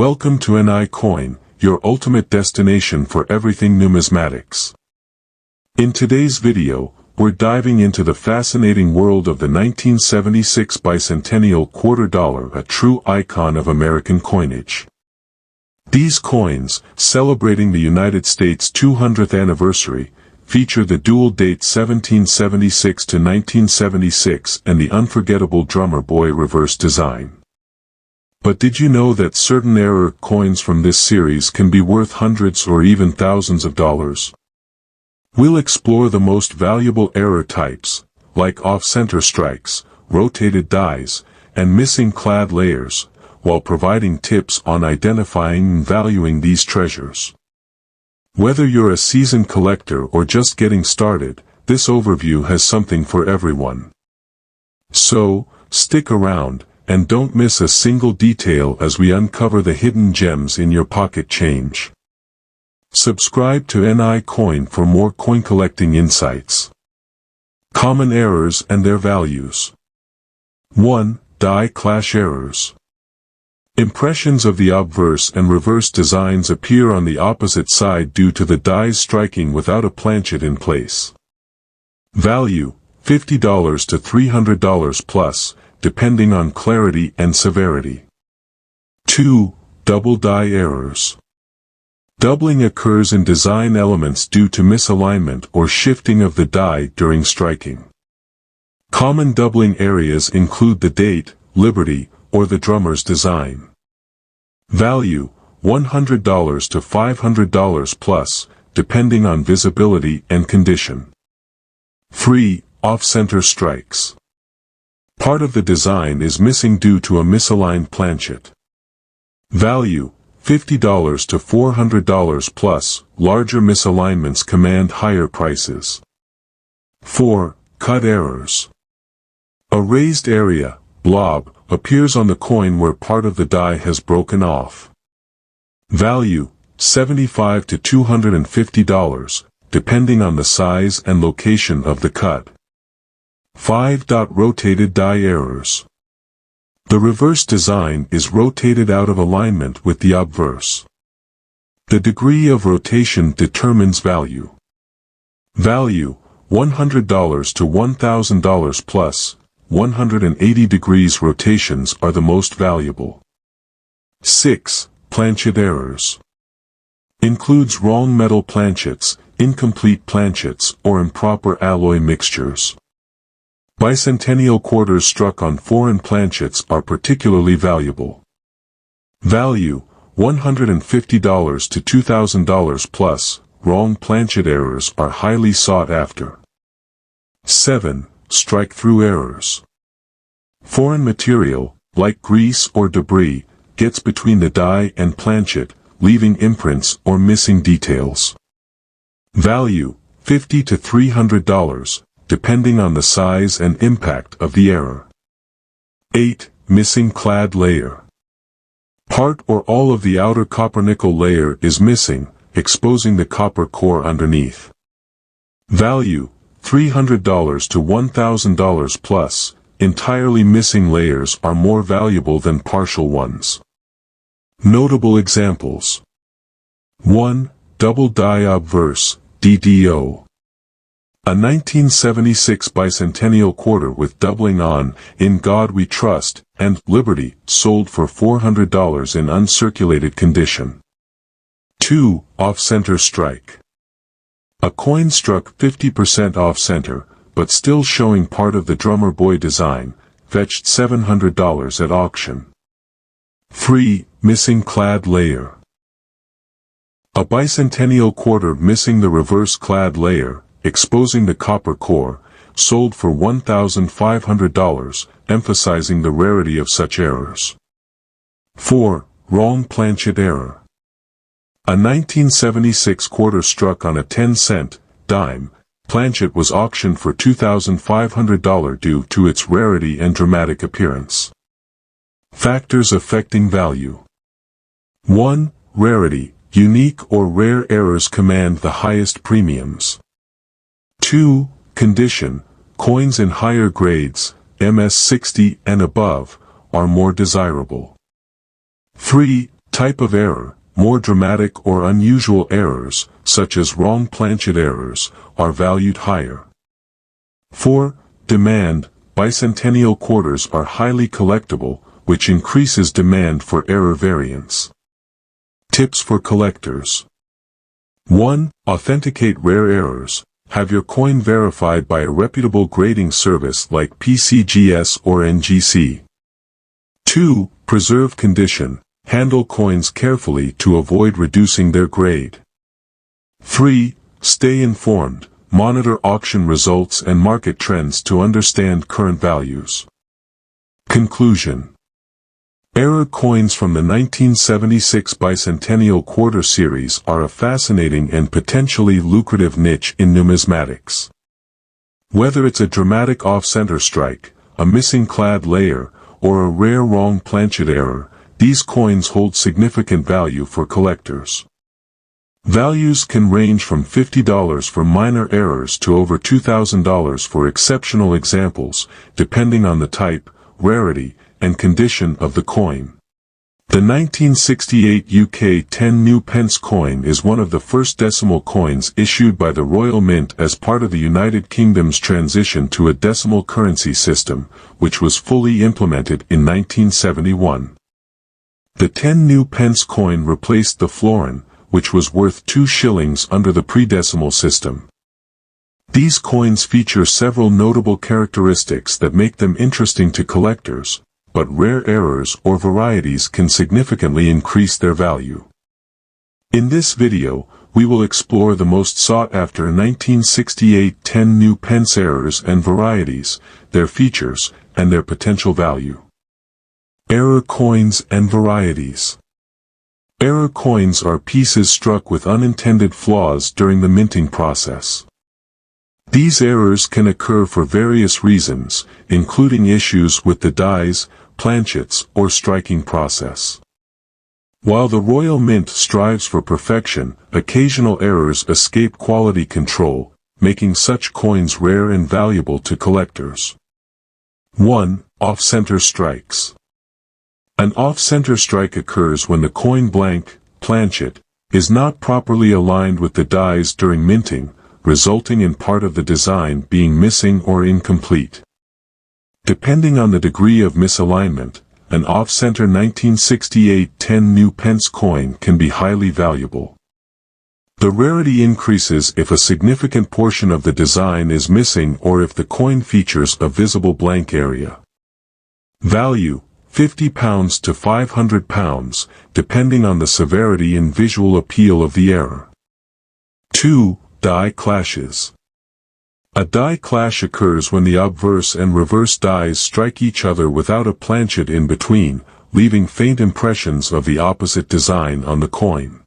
Welcome to NI Coin, your ultimate destination for everything numismatics. In today's video, we're diving into the fascinating world of the 1976 bicentennial quarter dollar, a true icon of American coinage. These coins, celebrating the United States' 200th anniversary, feature the dual date 1776 to 1976 and the unforgettable drummer boy reverse design. But did you know that certain error coins from this series can be worth hundreds or even thousands of dollars? We'll explore the most valuable error types, like off-center strikes, rotated dies, and missing clad layers, while providing tips on identifying and valuing these treasures. Whether you're a seasoned collector or just getting started, this overview has something for everyone. So, stick around, and don't miss a single detail as we uncover the hidden gems in your pocket change. Subscribe to NI Coin for more coin collecting insights. Common errors and their values. 1. Die clash errors. Impressions of the obverse and reverse designs appear on the opposite side due to the dies striking without a planchet in place. Value: $50 to $300 plus, depending on clarity and severity. 2. Double die errors. Doubling occurs in design elements due to misalignment or shifting of the die during striking. Common doubling areas include the date, liberty, or the drummer's design. Value: $100 to $500 plus, depending on visibility and condition. 3. Off-center strikes. Part of the design is missing due to a misaligned planchet. Value: $50 to $400 plus, larger misalignments command higher prices. 4. Cut errors. A raised area, blob, appears on the coin where part of the die has broken off. Value: $75 to $250, depending on the size and location of the cut. 5. Rotated die errors. The reverse design is rotated out of alignment with the obverse. The degree of rotation determines value. Value: $100 to $1,000 plus, 180 degrees rotations are the most valuable. 6. Planchet errors. Includes wrong metal planchets, incomplete planchets, or improper alloy mixtures. Bicentennial quarters struck on foreign planchets are particularly valuable. Value: $150 to $2,000 plus, wrong planchet errors are highly sought after. 7. Strike-through errors. Foreign material, like grease or debris, gets between the die and planchet, leaving imprints or missing details. Value: $50 to $300, depending on the size and impact of the error. 8. Missing clad layer. Part or all of the outer copper-nickel layer is missing, exposing the copper core underneath. Value: $300 to $1,000 plus, entirely missing layers are more valuable than partial ones. Notable examples. 1. Double die obverse, DDO. A 1976 bicentennial quarter with doubling on "In God We Trust" and "Liberty" sold for $400 in uncirculated condition. 2. Off-center strike. A coin struck 50% off-center, but still showing part of the drummer boy design, fetched $700 at auction. 3. Missing clad layer. A bicentennial quarter missing the reverse clad layer, exposing the copper core, sold for $1,500, emphasizing the rarity of such errors. 4. Wrong planchet error. A 1976 quarter struck on a 10-cent dime planchet was auctioned for $2,500 due to its rarity and dramatic appearance. Factors affecting value. 1. Rarity. Unique or rare errors command the highest premiums. 2. Condition. Coins in higher grades, MS 60 and above, are more desirable. 3. type of error, more dramatic or unusual errors, such as wrong planchet errors, are valued higher. 4. Demand. Bicentennial quarters are highly collectible, which increases demand for error variants. Tips for collectors. 1. Authenticate rare errors. Have your coin verified by a reputable grading service like PCGS or NGC. 2. Preserve condition. Handle coins carefully to avoid reducing their grade. 3. Stay informed. Monitor auction results and market trends to understand current values. Conclusion. Error coins from the 1976 Bicentennial Quarter series are a fascinating and potentially lucrative niche in numismatics. Whether it's a dramatic off-center strike, a missing clad layer, or a rare wrong planchet error, these coins hold significant value for collectors. Values can range from $50 for minor errors to over $2,000 for exceptional examples, depending on the type, rarity, and condition of the coin. The 1968 UK 10 new pence coin is one of the first decimal coins issued by the Royal Mint as part of the United Kingdom's transition to a decimal currency system, which was fully implemented in 1971. The 10 new pence coin replaced the florin, which was worth 2 shillings under the pre-decimal system. These coins feature several notable characteristics that make them interesting to collectors, but rare errors or varieties can significantly increase their value. In this video, we will explore the most sought-after 1968 10 new pence errors and varieties, their features, and their potential value. Error coins and varieties. Error coins are pieces struck with unintended flaws during the minting process. These errors can occur for various reasons, including issues with the dies, planchets, or striking process. While the Royal Mint strives for perfection, occasional errors escape quality control, making such coins rare and valuable to collectors. 1. Off-center strikes. An off-center strike occurs when the coin blank, planchet, is not properly aligned with the dies during minting, resulting in part of the design being missing or incomplete. Depending on the degree of misalignment, an off-center 1968 10 new pence coin can be highly valuable. The rarity increases if a significant portion of the design is missing or if the coin features a visible blank area. Value: £50 to £500, depending on the severity and visual appeal of the error. 2. Die clashes. A die clash occurs when the obverse and reverse dies strike each other without a planchet in between, leaving faint impressions of the opposite design on the coin.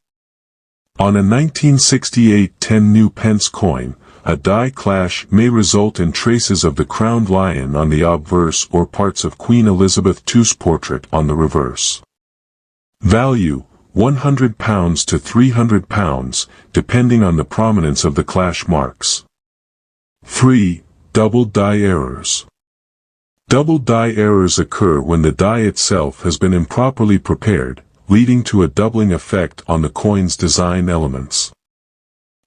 On a 1968 10 new pence coin, a die clash may result in traces of the crowned lion on the obverse or parts of Queen Elizabeth II's portrait on the reverse. Value: £100 to £300, depending on the prominence of the clash marks. 3. Double die errors. Double die errors occur when the die itself has been improperly prepared, leading to a doubling effect on the coin's design elements.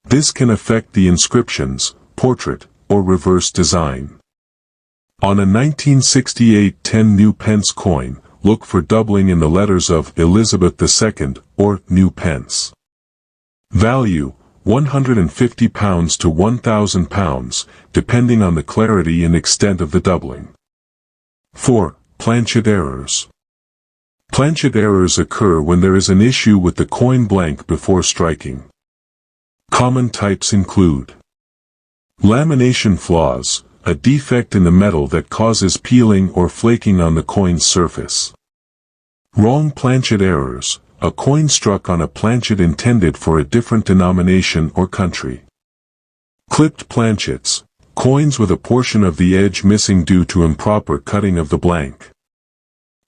This can affect the inscriptions, portrait, or reverse design. On a 1968 10 new pence coin, look for doubling in the letters of Elizabeth II or new pence. Value: £150 to £1,000, depending on the clarity and extent of the doubling. 4. Planchet errors. Planchet errors occur when there is an issue with the coin blank before striking. Common types include lamination flaws, a defect in the metal that causes peeling or flaking on the coin's surface. Wrong planchet errors, a coin struck on a planchet intended for a different denomination or country. Clipped planchets, coins with a portion of the edge missing due to improper cutting of the blank.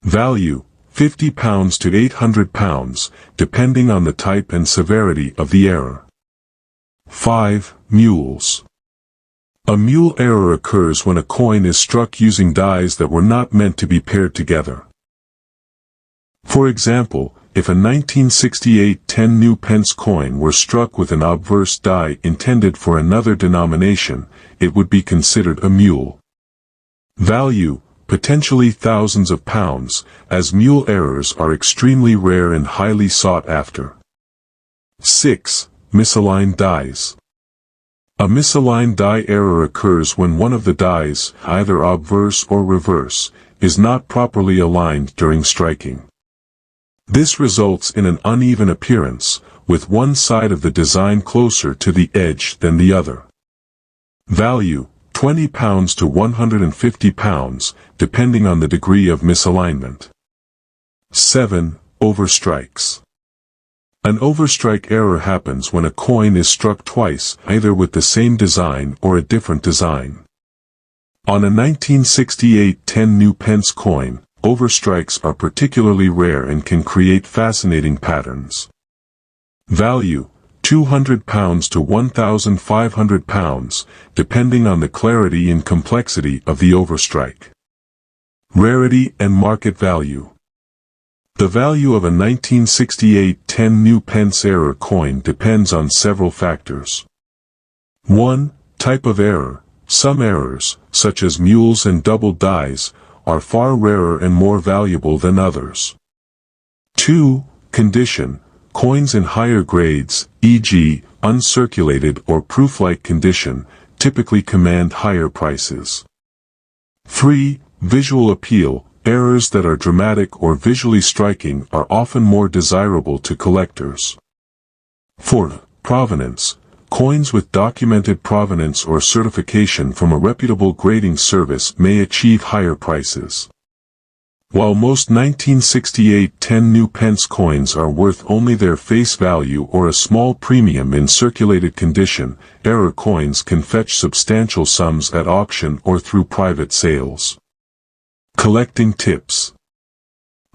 Value: £50 to £800, depending on the type and severity of the error. 5. Mules. A mule error occurs when a coin is struck using dies that were not meant to be paired together. For example, if a 1968 10 new pence coin were struck with an obverse die intended for another denomination, it would be considered a mule. Value, potentially thousands of pounds, as mule errors are extremely rare and highly sought after. 6. Misaligned dies. A misaligned die error occurs when one of the dies, either obverse or reverse, is not properly aligned during striking. This results in an uneven appearance, with one side of the design closer to the edge than the other. Value, £20 to £150, depending on the degree of misalignment. 7. Overstrikes. An overstrike error happens when a coin is struck twice, either with the same design or a different design. On a 1968 10 new pence coin, overstrikes are particularly rare and can create fascinating patterns. Value, £200 to £1,500, depending on the clarity and complexity of the overstrike. Rarity and market value. The value of a 1968 10 new pence error coin depends on several factors. 1. Type of error. Some errors, such as mules and double dies, are far rarer and more valuable than others. 2. Condition. Coins in higher grades, e.g., uncirculated or proof-like condition, typically command higher prices. 3. Visual appeal. Errors that are dramatic or visually striking are often more desirable to collectors. 4. Provenance. Coins with documented provenance or certification from a reputable grading service may achieve higher prices. While most 1968 10 new pence coins are worth only their face value or a small premium in circulated condition, error coins can fetch substantial sums at auction or through private sales. Collecting tips.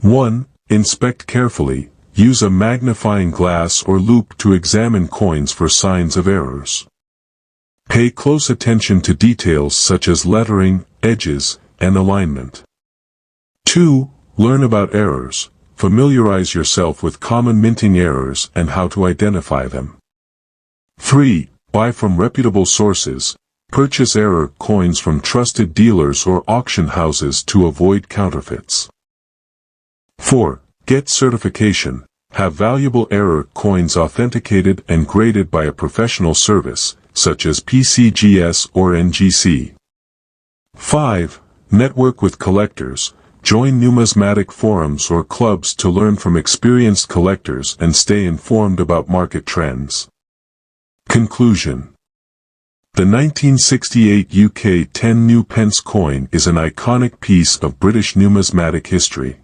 1. Inspect carefully. Use a magnifying glass or loupe to examine coins for signs of errors. Pay close attention to details such as lettering, edges, and alignment. 2. Learn about errors. Familiarize yourself with common minting errors and how to identify them. 3. Buy from reputable sources. Purchase error coins from trusted dealers or auction houses to avoid counterfeits. 4. Get certification. Have valuable error coins authenticated and graded by a professional service, such as PCGS or NGC. 5. Network with collectors. Join numismatic forums or clubs to learn from experienced collectors and stay informed about market trends. Conclusion. The 1968 UK 10 new pence coin is an iconic piece of British numismatic history.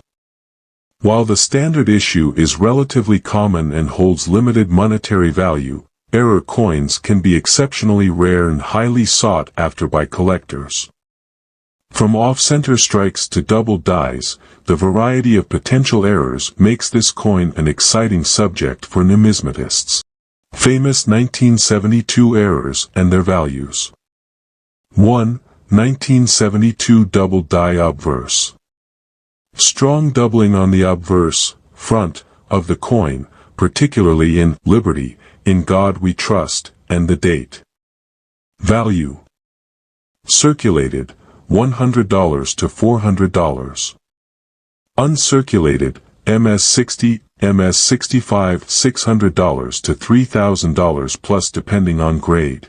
While the standard issue is relatively common and holds limited monetary value, error coins can be exceptionally rare and highly sought after by collectors. From off-center strikes to double dies, the variety of potential errors makes this coin an exciting subject for numismatists. Famous 1972 errors and their values. 1. 1972 double die obverse. Strong doubling on the obverse, front, of the coin, particularly in Liberty, In God We Trust, and the date. Value. Circulated, $100 to $400. Uncirculated, MS-60, MS-65, $600 to $3,000 plus depending on grade.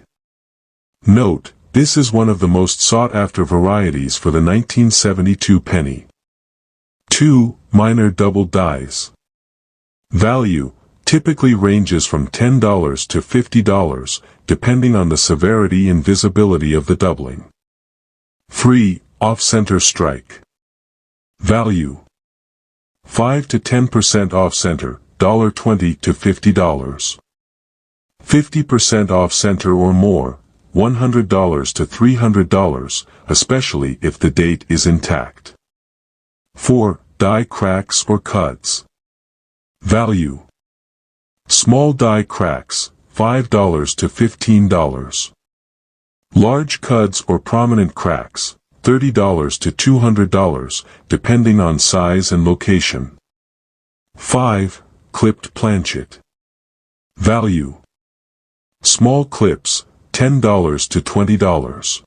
Note, this is one of the most sought-after varieties for the 1972 penny. 2. Minor double dies. Value, typically ranges from $10 to $50, depending on the severity and visibility of the doubling. 3. Off-center strike. Value. 5 to 10% off-center, $20 to $50. 50% off-center or more, $100 to $300, especially if the date is intact. 4. Die cracks or cuts. Value. Small die cracks, $5 to $15. Large cuts or prominent cracks, $30 to $200, depending on size and location. 5. Clipped planchet. Value. Small clips, $10 to $20.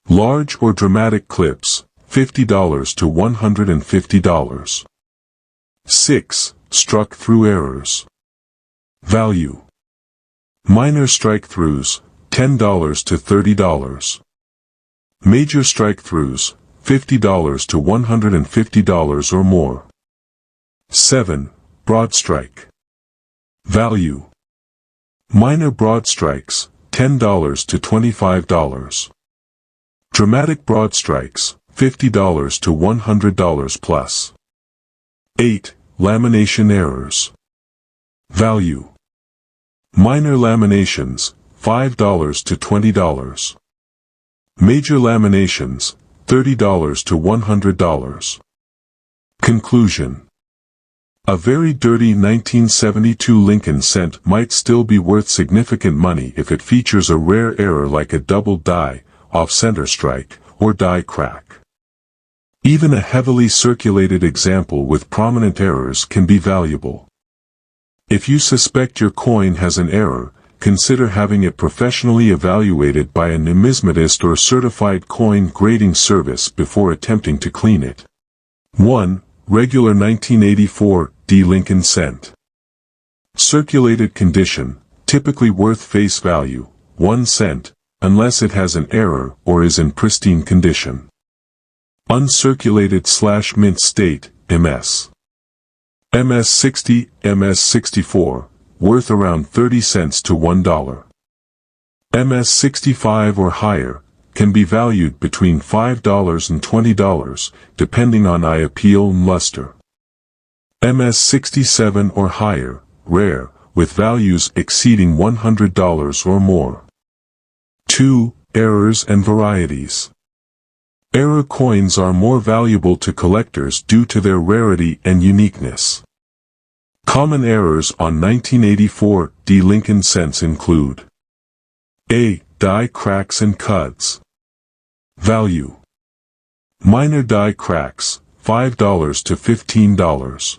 Large or dramatic clips, $50 to $150. 6. Struck through errors. Value. Minor strike-throughs, $10 to $30. Major strike-throughs, $50 to $150 or more. 7. Broad strike. Value. Minor broad strikes, $10 to $25. Dramatic broad strikes, $50 to $100 plus. 8. Lamination errors. Value. Minor laminations, $5 to $20. Major laminations, $30 to $100. Conclusion. A very dirty 1972 Lincoln cent might still be worth significant money if it features a rare error like a double die, off-center strike, or die crack. Even a heavily circulated example with prominent errors can be valuable. If you suspect your coin has an error, consider having it professionally evaluated by a numismatist or certified coin grading service before attempting to clean it. 1. Regular 1984 D Lincoln cent. Circulated condition, typically worth face value, 1 cent, unless it has an error or is in pristine condition. Uncirculated/mint state, MS. MS-60, MS-64, worth around 30 cents to $1. MS-65 or higher, can be valued between $5 and $20, depending on eye appeal and luster. MS-67 or higher, rare, with values exceeding $100 or more. 2. Errors and varieties. Error coins are more valuable to collectors due to their rarity and uniqueness. Common errors on 1984 D Lincoln cents include: A. Die cracks and cuts. Value. Minor die cracks, $5 to $15.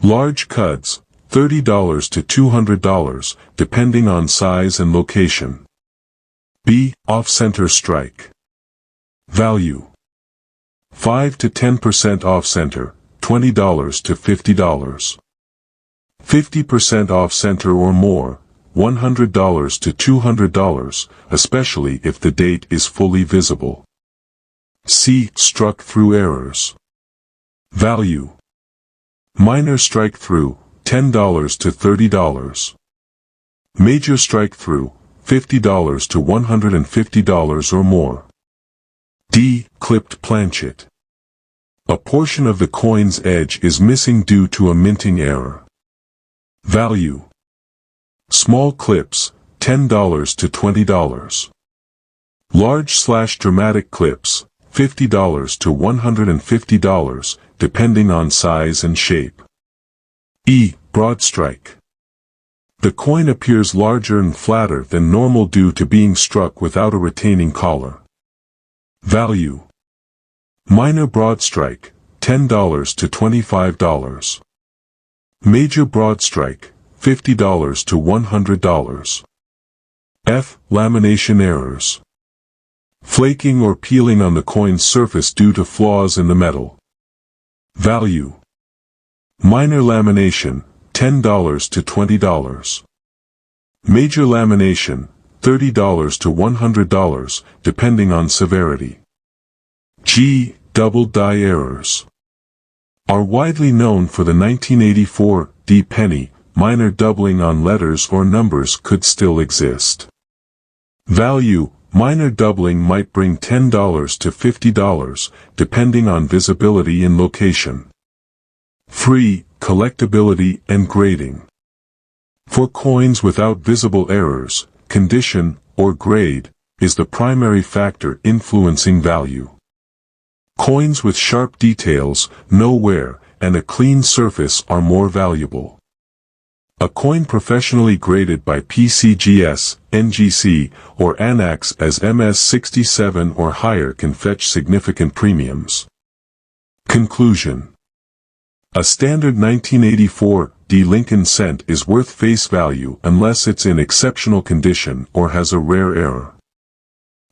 Large cuts, $30 to $200, depending on size and location. B. Off-center strike. Value. 5 to 10% off-center, $20 to $50. 50% off-center or more, $100 to $200, especially if the date is fully visible. C. Struck through errors. Value. Minor strike-through, $10 to $30. Major strike-through, $50 to $150 or more. D. Clipped planchet. A portion of the coin's edge is missing due to a minting error. Value. Small clips, $10 to $20. Large/dramatic clips, $50 to $150, depending on size and shape. E. Broad strike. The coin appears larger and flatter than normal due to being struck without a retaining collar. Value. Minor broad strike, $10 to $25. Major broad strike, $50 to $100. F. Lamination errors. Flaking or peeling on the coin's surface due to flaws in the metal. Value. Minor lamination, $10 to $20. Major lamination, $30 to $100, depending on severity. G. Double die errors. Are widely known for the 1984 D penny. Minor doubling on letters or numbers could still exist. Value. Minor doubling might bring $10 to $50, depending on visibility and location. 3. Collectability and grading. For coins without visible errors, condition, or grade, is the primary factor influencing value. Coins with sharp details, no wear, and a clean surface are more valuable. A coin professionally graded by PCGS, NGC, or ANAX as MS-67 or higher can fetch significant premiums. Conclusion. A standard 1984 D Lincoln cent is worth face value unless it's in exceptional condition or has a rare error.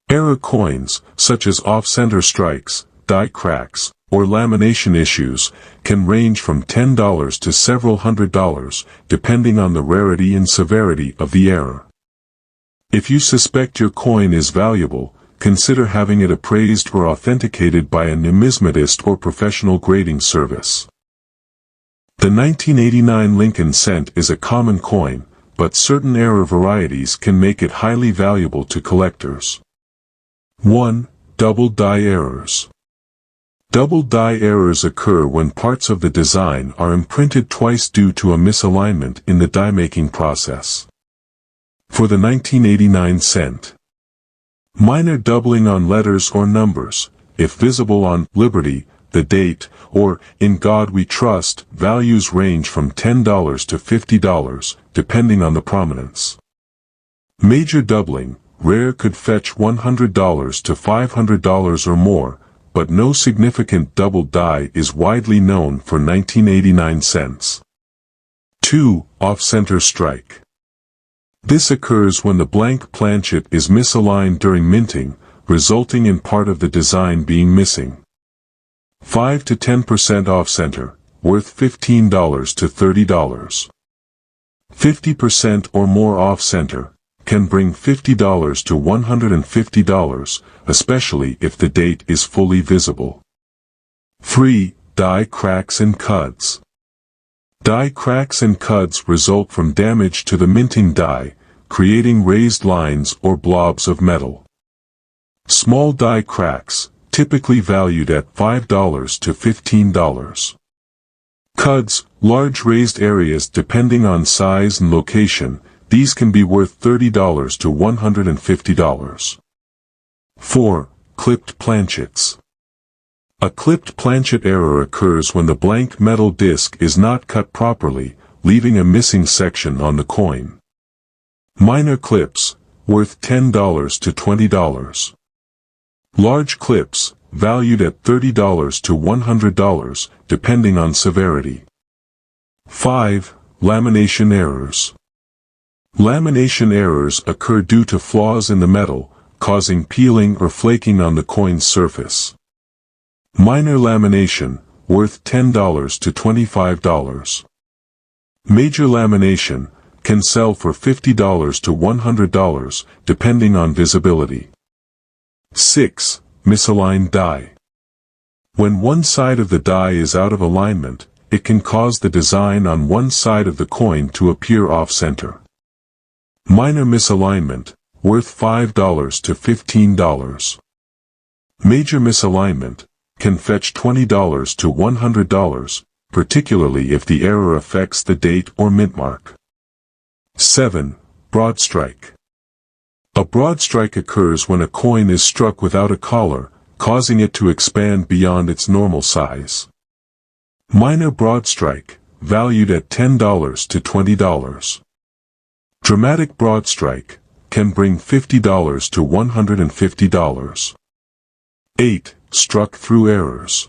Error coins, such as off-center strikes, die cracks, or lamination issues, can range from $10 to several $100s, depending on the rarity and severity of the error. If you suspect your coin is valuable, consider having it appraised or authenticated by a numismatist or professional grading service. The 1989 Lincoln cent is a common coin, but certain error varieties can make it highly valuable to collectors. 1. Double die errors. Double die errors occur when parts of the design are imprinted twice due to a misalignment in the die-making process. For the 1989 cent, minor doubling on letters or numbers, if visible on Liberty, the date, or In God We Trust, values range from $10 to $50, depending on the prominence. Major doubling, rare, could fetch $100 to $500 or more, but no significant double die is widely known for 1989 cents. 2. Off-center strike. This occurs when the blank planchet is misaligned during minting, resulting in part of the design being missing. 5 to 10% off-center, worth $15 to $30. 50% or more off-center, can bring $50 to $150, especially if the date is fully visible. 3. Die cracks and cuds. Die cracks and cuds result from damage to the minting die, creating raised lines or blobs of metal. Small die cracks, typically valued at $5 to $15. Cuds, large raised areas depending on size and location, these can be worth $30 to $150. 4. Clipped planchets. A clipped planchet error occurs when the blank metal disc is not cut properly, leaving a missing section on the coin. Minor clips, worth $10 to $20. Large clips, valued at $30 to $100, depending on severity. 5. Lamination errors. Lamination errors occur due to flaws in the metal, causing peeling or flaking on the coin's surface. Minor lamination, worth $10 to $25. Major lamination, can sell for $50 to $100, depending on visibility. 6. Misaligned die. When one side of the die is out of alignment, it can cause the design on one side of the coin to appear off-center. Minor misalignment, worth $5 to $15. Major misalignment, can fetch $20 to $100, particularly if the error affects the date or mint mark. 7. Broad strike. A broad strike occurs when a coin is struck without a collar, causing it to expand beyond its normal size. Minor broad strike, valued at $10 to $20. Dramatic broad strike, can bring $50 to $150. 8. Struck through errors.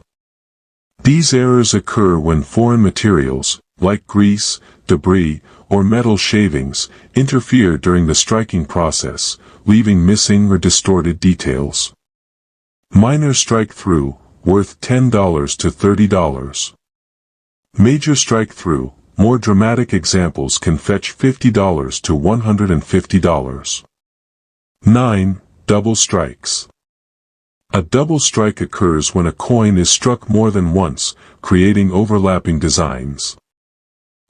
These errors occur when foreign materials, like grease, debris, or metal shavings, interfere during the striking process, leaving missing or distorted details. Minor strike through, worth $10 to $30. Major strike through, more dramatic examples can fetch $50 to $150. 9. Double strikes. A double strike occurs when a coin is struck more than once, creating overlapping designs.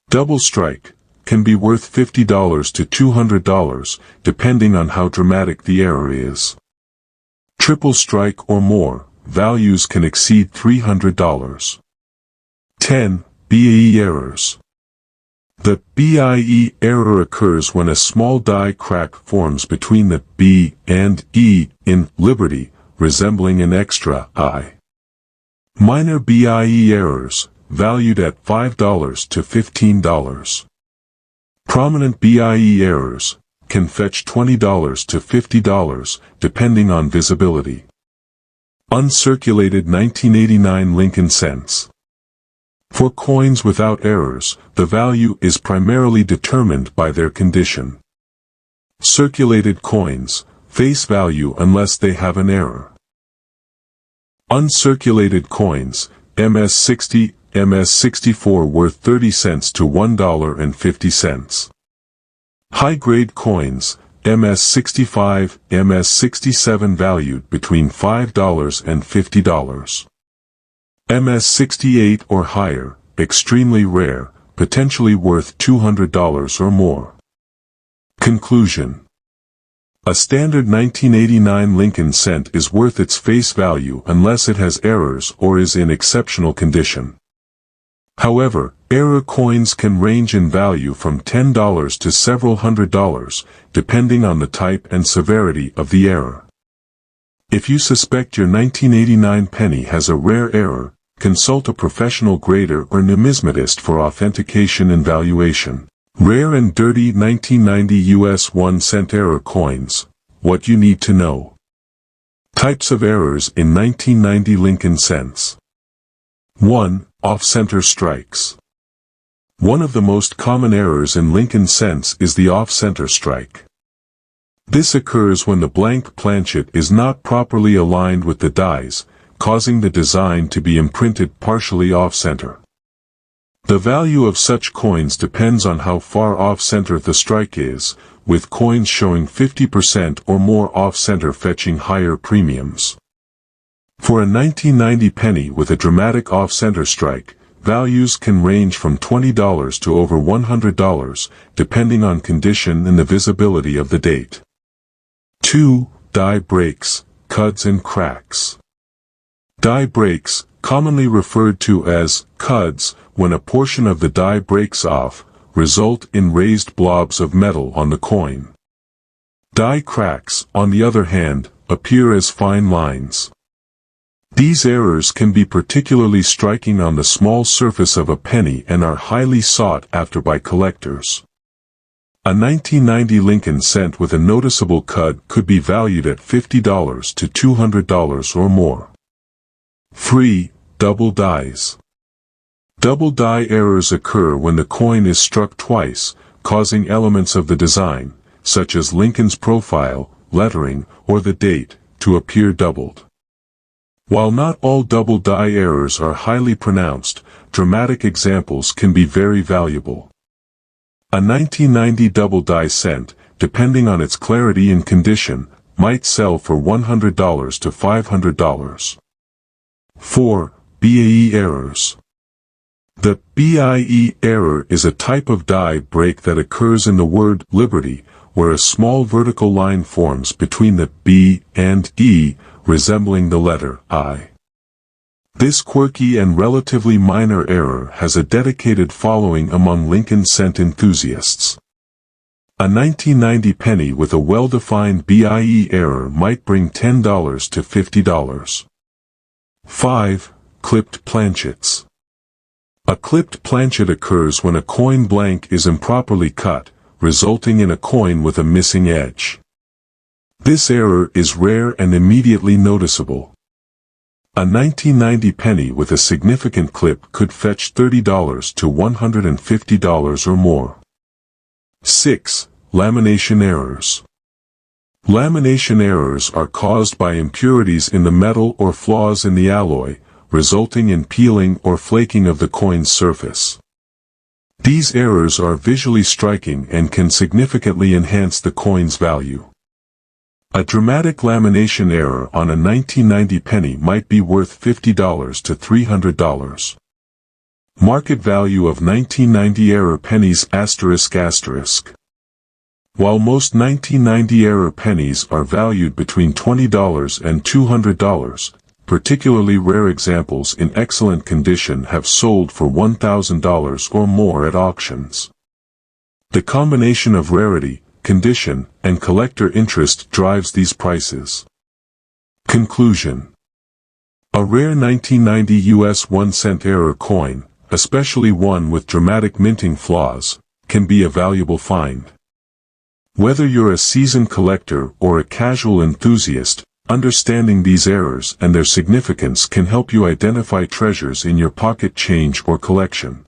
Double strike can be worth $50 to $200, depending on how dramatic the error is. Triple strike or more, values can exceed $300. 10. BIE errors. The BIE error occurs when a small die crack forms between the B and E in Liberty, resembling an extra I. Minor BIE errors, valued at $5 to $15. Prominent BIE errors, can fetch $20 to $50, depending on visibility. Uncirculated 1989 Lincoln cents. For coins without errors, the value is primarily determined by their condition. Circulated coins, face value unless they have an error. Uncirculated coins, MS-60, MS-64 worth 30 cents to $1.50. High-grade coins, MS-65, MS-67 valued between $5 and $50. MS-68 or higher, extremely rare, potentially worth $200 or more. Conclusion. A standard 1989 Lincoln cent is worth its face value unless it has errors or is in exceptional condition. However, error coins can range in value from $10 to several $100s, depending on the type and severity of the error. If you suspect your 1989 penny has a rare error, consult a professional grader or numismatist for authentication and valuation. Rare and dirty 1990 US 1 cent error coins. What you need to know. Types of errors in 1990 Lincoln cents. 1. Off-center strikes. One of the most common errors in Lincoln cents is the off-center strike. This occurs when the blank planchet is not properly aligned with the dies, causing the design to be imprinted partially off-center. The value of such coins depends on how far off-center the strike is, with coins showing 50% or more off-center fetching higher premiums. For a 1990 penny with a dramatic off-center strike, values can range from $20 to over $100, depending on condition and the visibility of the date. 2. Die breaks, cuds and cracks. Die breaks, commonly referred to as cuds, when a portion of the die breaks off, result in raised blobs of metal on the coin. Die cracks, on the other hand, appear as fine lines. These errors can be particularly striking on the small surface of a penny and are highly sought after by collectors. A 1990 Lincoln cent with a noticeable cud could be valued at $50 to $200 or more. 3. Double dies. Double die errors occur when the coin is struck twice, causing elements of the design, such as Lincoln's profile, lettering, or the date, to appear doubled. While not all double die errors are highly pronounced, dramatic examples can be very valuable. A 1990 double die cent, depending on its clarity and condition, might sell for $100 to $500. 4. BAE errors. The BIE error is a type of die break that occurs in the word liberty, where a small vertical line forms between the B and E, resembling the letter I. This quirky and relatively minor error has a dedicated following among Lincoln cent enthusiasts. A 1990 penny with a well-defined BIE error might bring $10 to $50. 5. Clipped planchets. A clipped planchet occurs when a coin blank is improperly cut, resulting in a coin with a missing edge. This error is rare and immediately noticeable. A 1990 penny with a significant clip could fetch $30 to $150 or more. 6. Lamination errors. Lamination errors are caused by impurities in the metal or flaws in the alloy, resulting in peeling or flaking of the coin's surface. These errors are visually striking and can significantly enhance the coin's value. A dramatic lamination error on a 1990 penny might be worth $50 to $300. Market value of 1990 error pennies ***. While most 1990 error pennies are valued between $20 and $200, particularly rare examples in excellent condition have sold for $1,000 or more at auctions. The combination of rarity, condition, and collector interest drives these prices. Conclusion. A rare 1990 US 1 cent error coin, especially one with dramatic minting flaws, can be a valuable find. Whether you're a seasoned collector or a casual enthusiast, Understanding these errors and their significance can help you identify treasures in your pocket change or collection.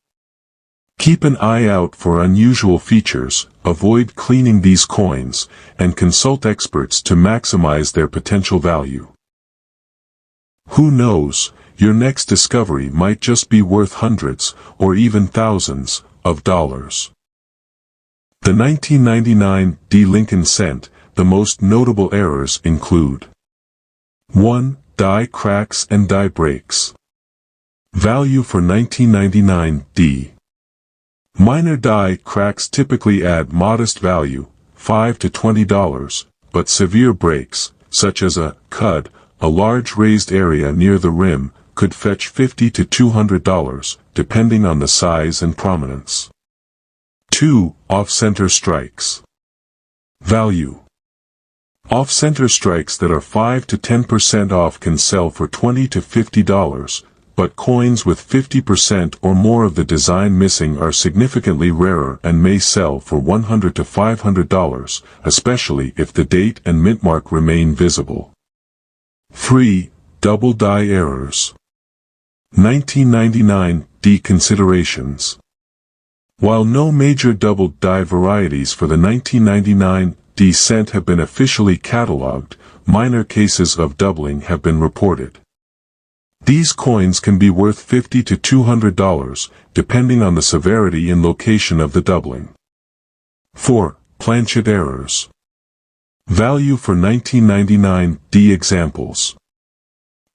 Keep an eye out for unusual features, avoid cleaning these coins, and consult experts to maximize their potential value. Who knows, your next discovery might just be worth hundreds, or even thousands, of dollars. The 1999 D. Lincoln cent, the most notable errors include 1. Die cracks and die breaks. Value for 1999 D. Minor die cracks typically add modest value, $5 to $20, but severe breaks, such as a cud, a large raised area near the rim, could fetch $50 to $200, depending on the size and prominence. 2. Off-center strikes. Value. Off-center strikes that are 5 to 10% off can sell for $20 to $50, but coins with 50% or more of the design missing are significantly rarer and may sell for $100 to $500, especially if the date and mint mark remain visible. 3. Double die errors. 1999 D. Considerations. While no major double die varieties for the 1999 D cent have been officially catalogued, minor cases of doubling have been reported. These coins can be worth $50 to $200, depending on the severity and location of the doubling. 4. Planchet errors. Value for 1999 D examples.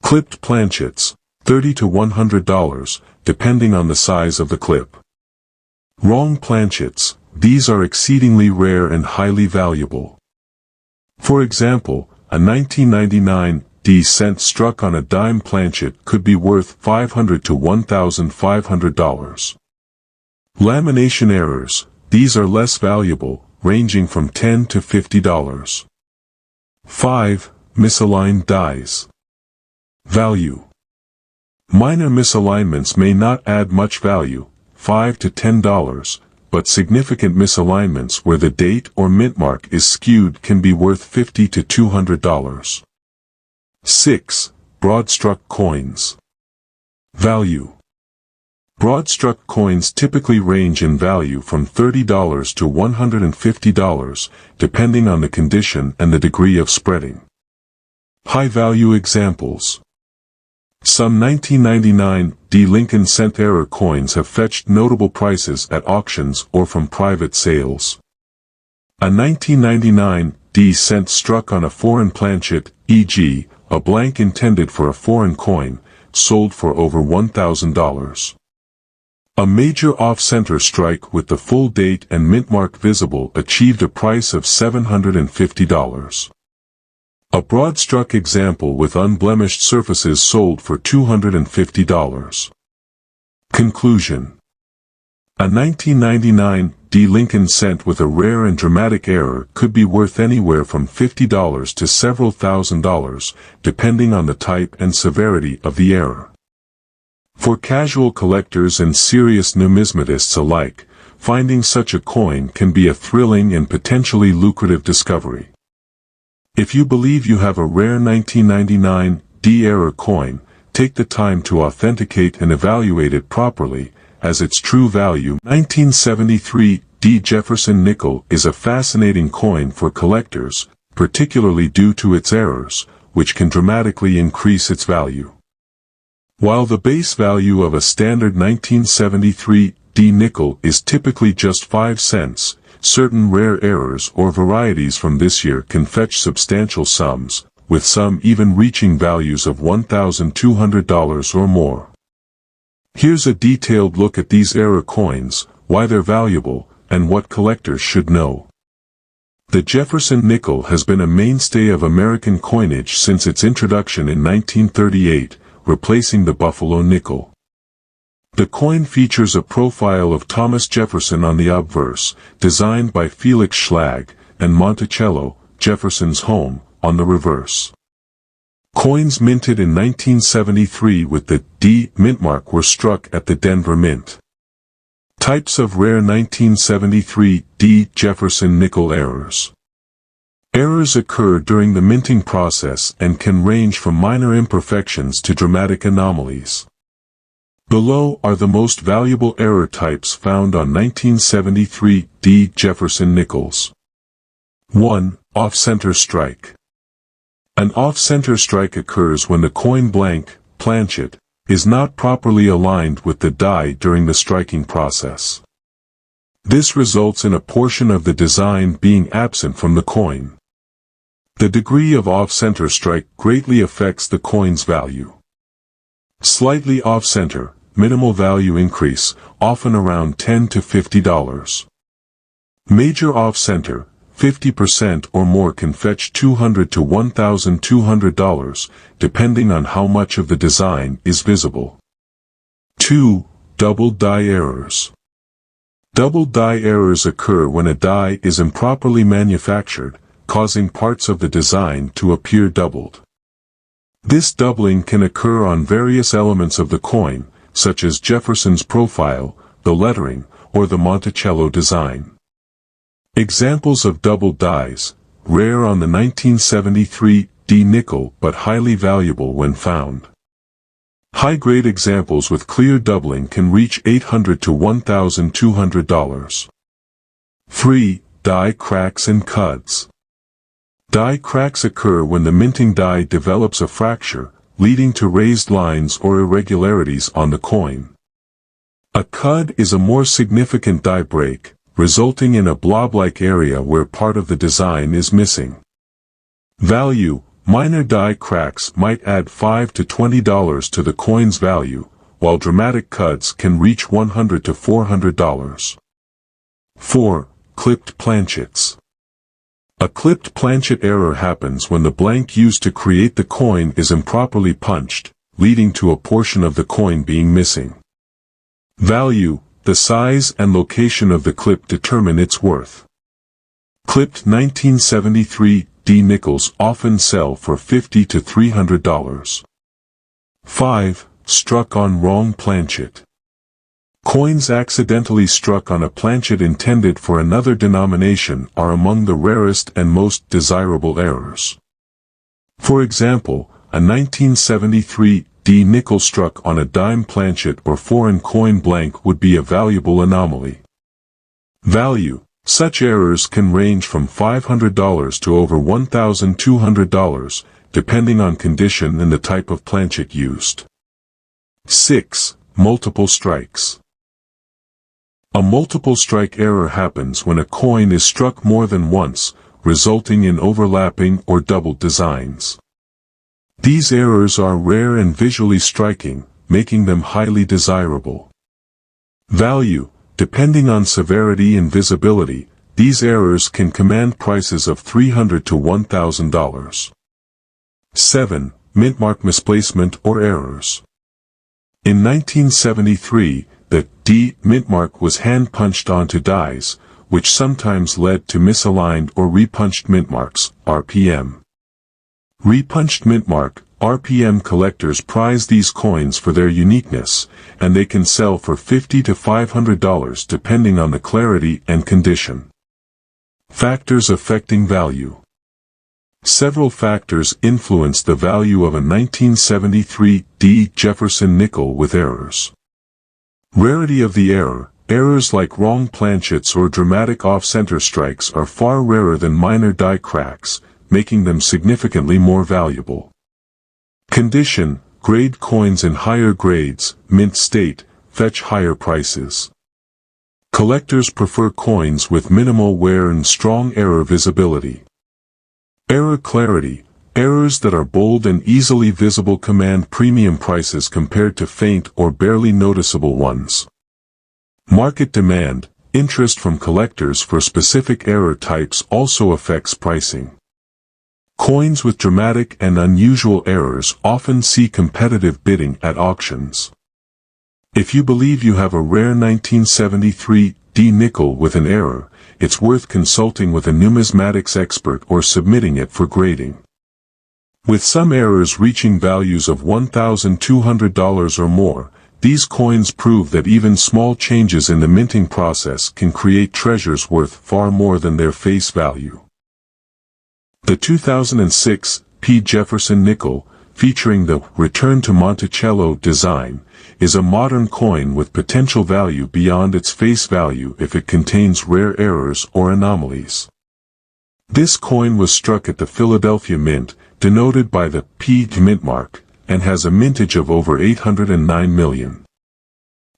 Clipped planchets, $30 to $100, depending on the size of the clip. Wrong planchets, these are exceedingly rare and highly valuable. For example, a 1999 D cent struck on a dime planchet could be worth $500 to $1,500. Lamination errors, these are less valuable, ranging from $10 to $50. 5. Misaligned dies. Value. Minor misalignments may not add much value, $5 to $10, but significant misalignments where the date or mint mark is skewed can be worth $50 to $200. 6. Broad-struck coins. Value. Broad-struck coins typically range in value from $30 to $150, depending on the condition and the degree of spreading. High-value examples. Some 1999 D. Lincoln cent error coins have fetched notable prices at auctions or from private sales. A 1999 D cent struck on a foreign planchet, e.g., a blank intended for a foreign coin, sold for over $1,000. A major off-center strike with the full date and mint mark visible achieved a price of $750. A broad-struck example with unblemished surfaces sold for $250. Conclusion. A 1999 D. Lincoln cent with a rare and dramatic error could be worth anywhere from $50 to several $1,000s, depending on the type and severity of the error. For casual collectors and serious numismatists alike, finding such a coin can be a thrilling and potentially lucrative discovery. If you believe you have a rare 1999 D error coin, take the time to authenticate and evaluate it properly, as its true value. 1973 D. Jefferson nickel is a fascinating coin for collectors, particularly due to its errors, which can dramatically increase its value. While the base value of a standard 1973 D nickel is typically just 5 cents, certain rare errors or varieties from this year can fetch substantial sums, with some even reaching values of $1,200 or more. Here's a detailed look at these error coins, why they're valuable, and what collectors should know. The Jefferson nickel has been a mainstay of American coinage since its introduction in 1938, replacing the Buffalo nickel. The coin features a profile of Thomas Jefferson on the obverse, designed by Felix Schlag, and Monticello, Jefferson's home, on the reverse. Coins minted in 1973 with the D mint mark were struck at the Denver Mint. Types of rare 1973 D Jefferson nickel errors. Errors occur during the minting process and can range from minor imperfections to dramatic anomalies. Below are the most valuable error types found on 1973 D. Jefferson nickels. 1. Off-center strike. An off-center strike occurs when the coin blank, planchet, is not properly aligned with the die during the striking process. This results in a portion of the design being absent from the coin. The degree of off-center strike greatly affects the coin's value. Slightly off-center, minimal value increase, often around $10 to $50. Major off-center, 50% or more can fetch $200 to $1,200, depending on how much of the design is visible. 2. Double die errors. Double die errors occur when a die is improperly manufactured, causing parts of the design to appear doubled. This doubling can occur on various elements of the coin, such as Jefferson's profile, the lettering, or the Monticello design. Examples of double dies, rare on the 1973 D nickel but highly valuable when found. High-grade examples with clear doubling can reach $800 to $1,200. 3. Die cracks and cuds. Die cracks occur when the minting die develops a fracture, leading to raised lines or irregularities on the coin. A cud is a more significant die break, resulting in a blob-like area where part of the design is missing. Value: minor die cracks might add $5 to $20 to the coin's value, while dramatic cuds can reach $100 to $400. 4. Clipped planchets. A clipped planchet error happens when the blank used to create the coin is improperly punched, leading to a portion of the coin being missing. Value: the size and location of the clip determine its worth. Clipped 1973 D nickels often sell for $50 to $300. 5. Struck on wrong planchet. Coins accidentally struck on a planchet intended for another denomination are among the rarest and most desirable errors. For example, a 1973 D nickel struck on a dime planchet or foreign coin blank would be a valuable anomaly. Value: such errors can range from $500 to over $1,200, depending on condition and the type of planchet used. 6. Multiple strikes. A multiple strike error happens when a coin is struck more than once, resulting in overlapping or doubled designs. These errors are rare and visually striking, making them highly desirable. Value: depending on severity and visibility, these errors can command prices of $300 to $1,000. 7. Mintmark misplacement or errors. In 1973, the D mintmark was hand-punched onto dies, which sometimes led to misaligned or repunched mintmarks, RPM. Repunched mintmark, RPM collectors prize these coins for their uniqueness, and they can sell for $50 to $500 depending on the clarity and condition. Factors affecting value. Several factors influence the value of a 1973 D. Jefferson nickel with errors. Rarity of the error. Errors like wrong planchets or dramatic off-center strikes are far rarer than minor die cracks, making them significantly more valuable. Condition. Grade coins in higher grades, mint state, fetch higher prices. Collectors prefer coins with minimal wear and strong error visibility. Error clarity. Errors that are bold and easily visible command premium prices compared to faint or barely noticeable ones. Market demand. Interest from collectors for specific error types also affects pricing. Coins with dramatic and unusual errors often see competitive bidding at auctions. If you believe you have a rare 1973 D nickel with an error, it's worth consulting with a numismatics expert or submitting it for grading. With some errors reaching values of $1,200 or more, these coins prove that even small changes in the minting process can create treasures worth far more than their face value. The 2006 P. Jefferson nickel, featuring the Return to Monticello design, is a modern coin with potential value beyond its face value if it contains rare errors or anomalies. This coin was struck at the Philadelphia Mint, denoted by the P mint mark, and has a mintage of over 809 million.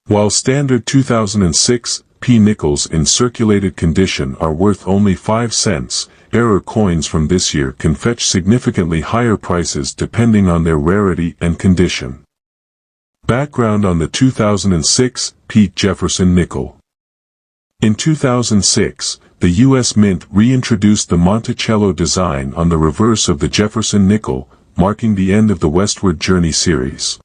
While standard 2006 P nickels in circulated condition are worth only 5 cents, error coins from this year can fetch significantly higher prices depending on their rarity and condition. Background on the 2006 P. Jefferson nickel. In 2006, the U.S. Mint reintroduced the Monticello design on the reverse of the Jefferson nickel, marking the end of the Westward Journey series.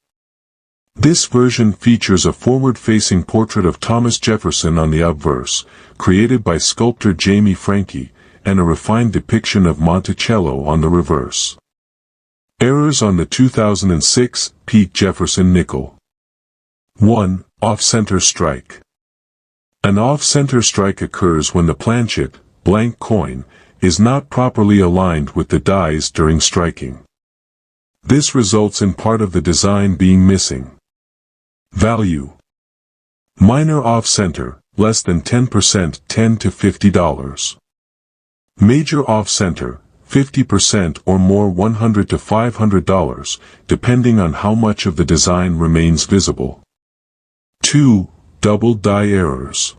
This version features a forward-facing portrait of Thomas Jefferson on the obverse, created by sculptor Jamie Franke, and a refined depiction of Monticello on the reverse. Errors on the 2006 P. Jefferson nickel. 1. Off-center strike. An off-center strike occurs when the planchet, blank coin, is not properly aligned with the dies during striking. This results in part of the design being missing. Value. Minor off-center, less than 10%, $10 to $50. Major off-center, 50% or more, $100 to $500, depending on how much of the design remains visible. 2. Double die errors.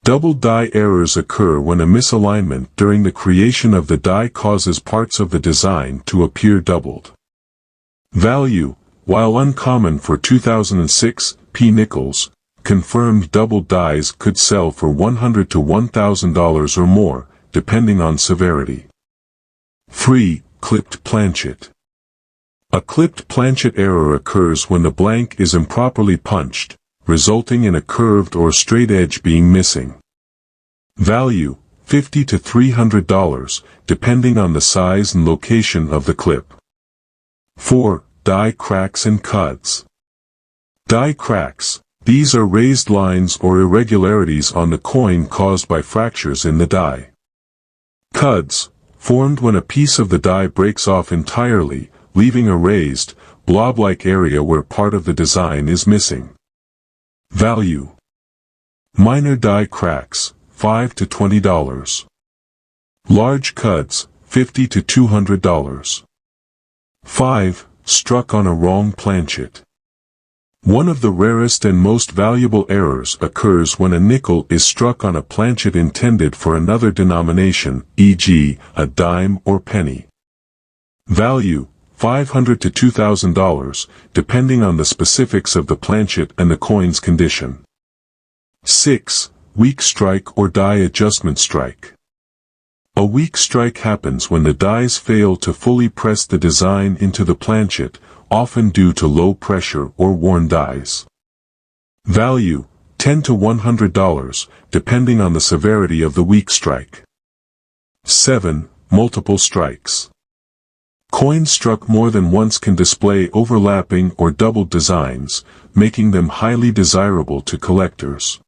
Double die errors occur when a misalignment during the creation of the die causes parts of the design to appear doubled. Value. While uncommon for 2006 P nickels, confirmed double dies could sell for $100 to $1,000 or more, depending on severity. 3. Clipped planchet. A clipped planchet error occurs when the blank is improperly punched, resulting in a curved or straight edge being missing. Value. $50 to $300, depending on the size and location of the clip. 4. Die cracks and cuts. Die cracks. These are raised lines or irregularities on the coin caused by fractures in the die. Cuds, formed when a piece of the die breaks off entirely, leaving a raised, blob-like area where part of the design is missing. Value. Minor die cracks, $5 to $20. Large cuds, $50 to $200. 5. Struck on a wrong planchet. One of the rarest and most valuable errors occurs when a nickel is struck on a planchet intended for another denomination, e.g., a dime or penny. Value. $500 to $2,000, depending on the specifics of the planchet and the coin's condition. 6. Weak strike or die adjustment strike. A weak strike happens when the dies fail to fully press the design into the planchet, often due to low pressure or worn dies. Value. $10 to $100, depending on the severity of the weak strike. 7. Multiple strikes. Coins struck more than once can display overlapping or doubled designs, making them highly desirable to collectors.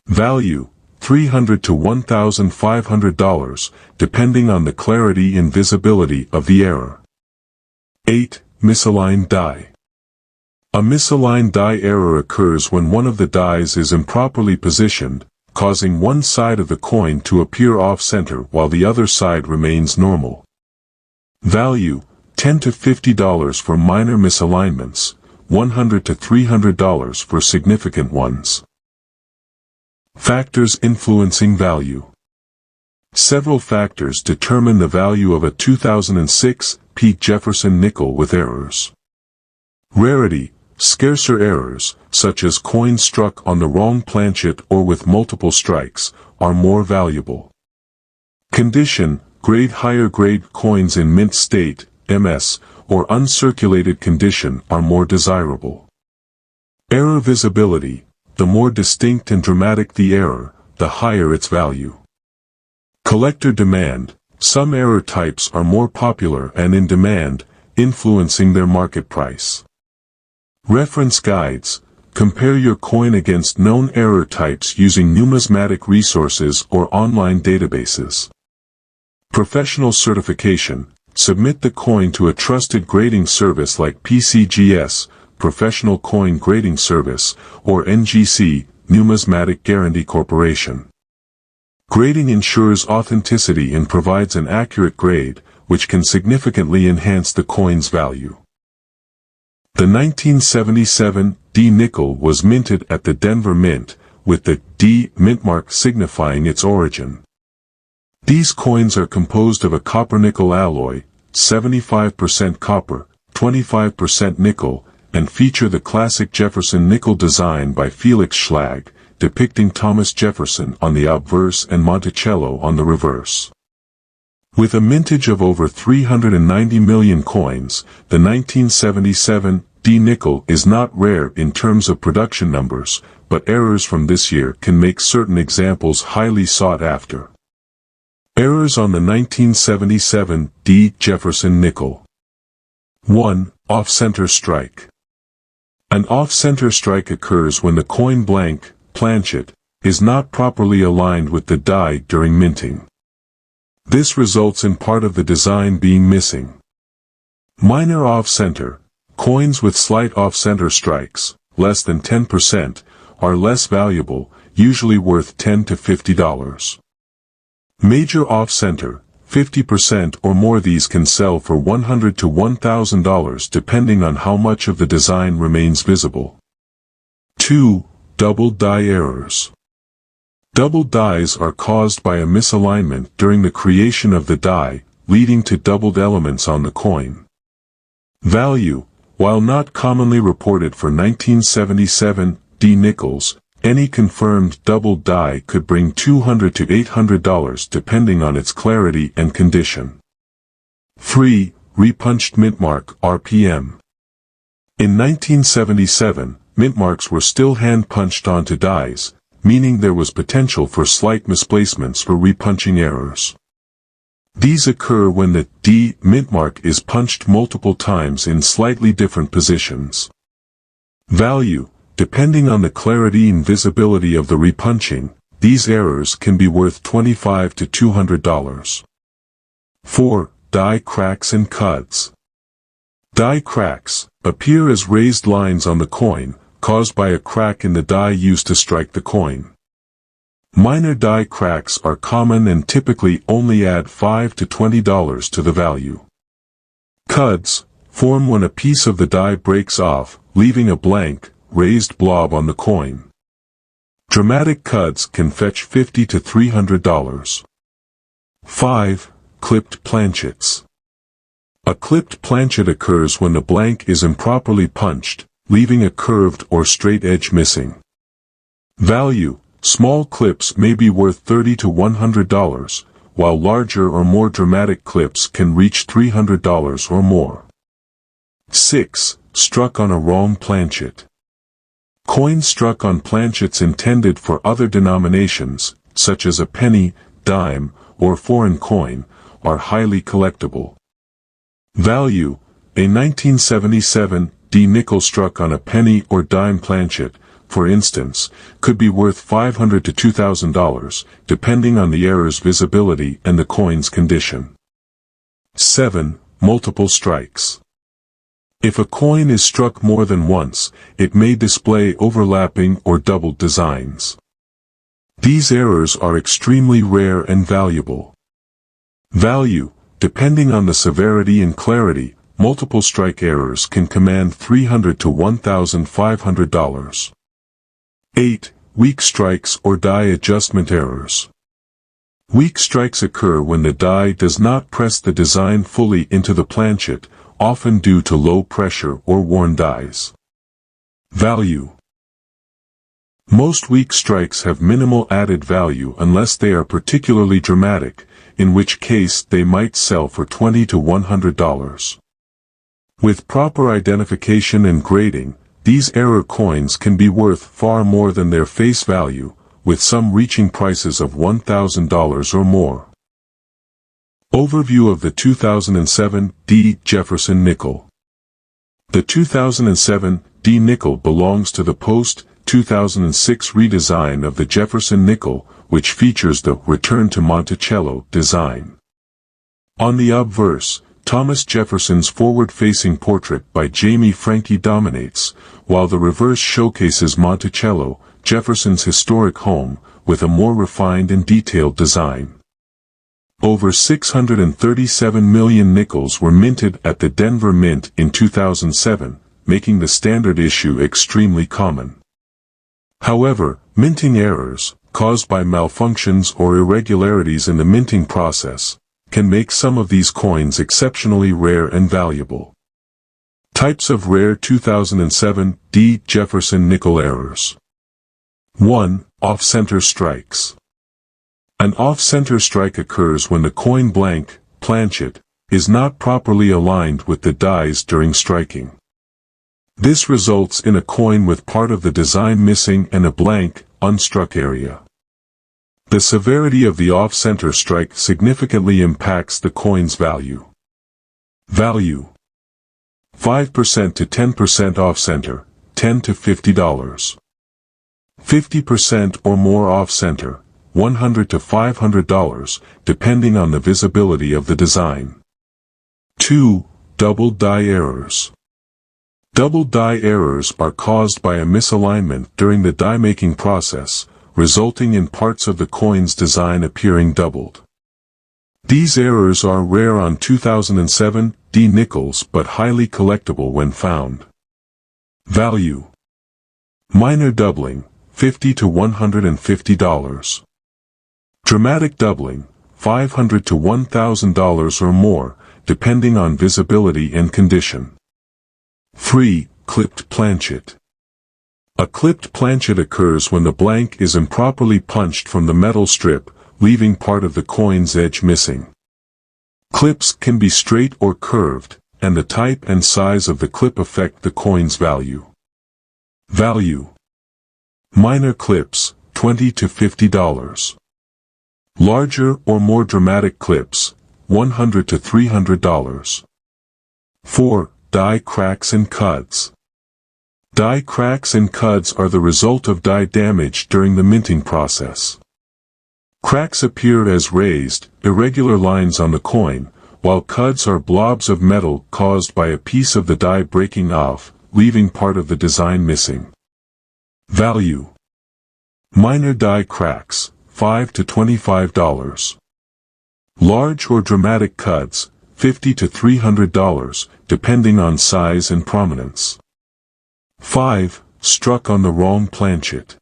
Value. $300 to $1,500, depending on the clarity and visibility of the error. 8. Misaligned die. A misaligned die error occurs when one of the dies is improperly positioned, causing one side of the coin to appear off-center while the other side remains normal. Value. $10 to $50 for minor misalignments, $100 to $300 for significant ones. Factors influencing value. Several factors determine the value of a 2006 P. Jefferson nickel with errors. Rarity. Scarcer errors, such as coins struck on the wrong planchet or with multiple strikes, are more valuable. Condition. Higher grade coins in mint state, MS, or uncirculated condition are more desirable. Error visibility. The more distinct and dramatic the error, the higher its value. Collector demand. Some error types are more popular and in demand, influencing their market price. Reference guides. Compare your coin against known error types using numismatic resources or online databases. Professional certification. Submit the coin to a trusted grading service like PCGS, Professional Coin Grading Service, or NGC, Numismatic Guarantee Corporation. Grading ensures authenticity and provides an accurate grade, which can significantly enhance the coin's value. The 1977 D nickel was minted at the Denver Mint, with the D mint mark signifying its origin. These coins are composed of a copper-nickel alloy, 75% copper, 25% nickel, and feature the classic Jefferson nickel design by Felix Schlag, depicting Thomas Jefferson on the obverse and Monticello on the reverse. With a mintage of over 390 million coins, the 1977 D nickel is not rare in terms of production numbers, but errors from this year can make certain examples highly sought after. Errors on the 1977 D Jefferson nickel. 1. Off-center strike. An off-center strike occurs when the coin blank, planchet, is not properly aligned with the die during minting. This results in part of the design being missing. Minor off-center. Coins with slight off-center strikes, less than 10%, are less valuable, usually worth $10 to $50. Major off-center, 50% or more. These can sell for $100 to $1,000 depending on how much of the design remains visible. 2. Double die errors. Double dies are caused by a misalignment during the creation of the die, leading to doubled elements on the coin. Value. While not commonly reported for 1977 D nickels, any confirmed double die could bring $200 to $800 depending on its clarity and condition. 3. Repunched mintmark (RPM). In 1977, mintmarks were still hand-punched onto dies, meaning there was potential for slight misplacements for repunching errors. These occur when the D mintmark is punched multiple times in slightly different positions. Value. Depending on the clarity and visibility of the repunching, these errors can be worth $25 to $200. 4. Die cracks and cuts. Die cracks appear as raised lines on the coin, caused by a crack in the die used to strike the coin. Minor die cracks are common and typically only add $5 to $20 to the value. Cuds form when a piece of the die breaks off, leaving a blank, raised blob on the coin. Dramatic cuds can fetch $50 to $300. 5. Clipped planchets. A clipped planchet occurs when the blank is improperly punched, leaving a curved or straight edge missing. Value. Small clips may be worth $30 to $100, while larger or more dramatic clips can reach $300 or more. 6. Struck on a wrong planchet. Coins struck on planchets intended for other denominations, such as a penny, dime, or foreign coin, are highly collectible. Value. A 1977 D nickel struck on a penny or dime planchet, for instance, could be worth $500 to $2,000, depending on the error's visibility and the coin's condition. 7. Multiple strikes. If a coin is struck more than once, it may display overlapping or doubled designs. These errors are extremely rare and valuable. Value. Depending on the severity and clarity, multiple strike errors can command $300 to $1,500. 8. Weak strikes or die adjustment errors. Weak strikes occur when the die does not press the design fully into the planchet, often due to low pressure or worn dies. Value. Most weak strikes have minimal added value unless they are particularly dramatic, in which case they might sell for $20 to $100. With proper identification and grading, these error coins can be worth far more than their face value, with some reaching prices of $1,000 or more. Overview of the 2007 D Jefferson nickel. The 2007 D nickel belongs to the post-2006 redesign of the Jefferson nickel, which features the Return to Monticello design. On the obverse, Thomas Jefferson's forward-facing portrait by Jamie Frankie dominates, while the reverse showcases Monticello, Jefferson's historic home, with a more refined and detailed design. Over 637 million nickels were minted at the Denver Mint in 2007, making the standard issue extremely common. However, minting errors, caused by malfunctions or irregularities in the minting process, can make some of these coins exceptionally rare and valuable. Types of rare 2007 D. Jefferson nickel errors. 1. Off-center strikes. An off-center strike occurs when the coin blank, planchet, is not properly aligned with the dies during striking. This results in a coin with part of the design missing and a blank, unstruck area. The severity of the off-center strike significantly impacts the coin's value. Value: 5% to 10% off-center, $10 to $50. 50% or more off-center, $100 to $500, depending on the visibility of the design. 2. Double die errors. Double die errors are caused by a misalignment during the die-making process, resulting in parts of the coin's design appearing doubled. These errors are rare on 2007 D nickels but highly collectible when found. Value: minor doubling, $50 to $150. Dramatic doubling, $500 to $1,000 or more, depending on visibility and condition. 3. Clipped planchet. A clipped planchet occurs when the blank is improperly punched from the metal strip, leaving part of the coin's edge missing. Clips can be straight or curved, and the type and size of the clip affect the coin's value. Value: minor clips, $20 to $50. Larger or more dramatic clips, $100 to $300. 4. Die cracks and cuts. Die cracks and cuts are the result of die damage during the minting process. Cracks appear as raised, irregular lines on the coin, while cuts are blobs of metal caused by a piece of the die breaking off, leaving part of the design missing. Value: minor die cracks, $5 to $25. Large or dramatic cuts, $50 to $300, depending on size and prominence. 5. Struck on the wrong planchet.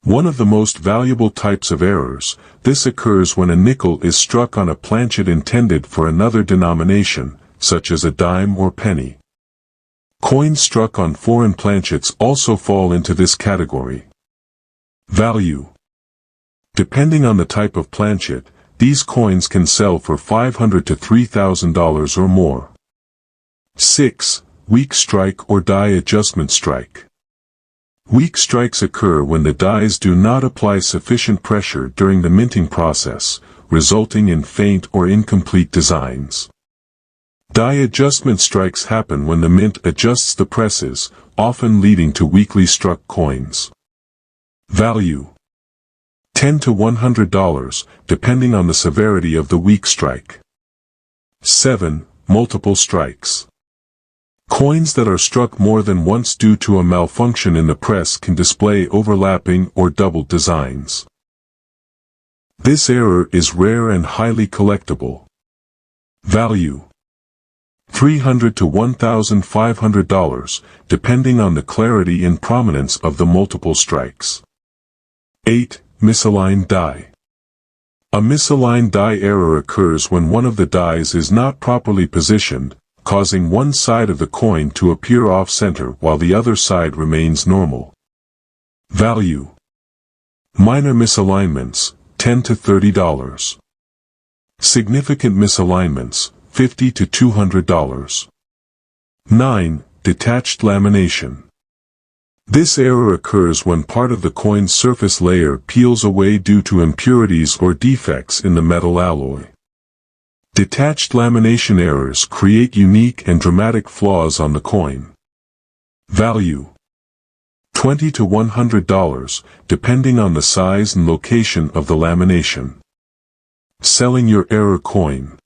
One of the most valuable types of errors, this occurs when a nickel is struck on a planchet intended for another denomination, such as a dime or penny. Coins struck on foreign planchets also fall into this category. Value: depending on the type of planchet, these coins can sell for $500 to $3,000 or more. 6. Weak strike or die adjustment strike. Weak strikes occur when the dies do not apply sufficient pressure during the minting process, resulting in faint or incomplete designs. Die adjustment strikes happen when the mint adjusts the presses, often leading to weakly struck coins. Value: $10 to $100, depending on the severity of the weak strike. 7. Multiple strikes. Coins that are struck more than once due to a malfunction in the press can display overlapping or doubled designs. This error is rare and highly collectible. Value: $300 to $1,500, depending on the clarity and prominence of the multiple strikes. 8. Misaligned die. A misaligned die error occurs when one of the dies is not properly positioned, causing one side of the coin to appear off-center while the other side remains normal. Value: minor misalignments, $10 to $30. Significant misalignments, $50 to $200. 9. Detached lamination. This error occurs when part of the coin's surface layer peels away due to impurities or defects in the metal alloy. Detached lamination errors create unique and dramatic flaws on the coin. Value: $20 to $100, depending on the size and location of the lamination. Selling your error coin.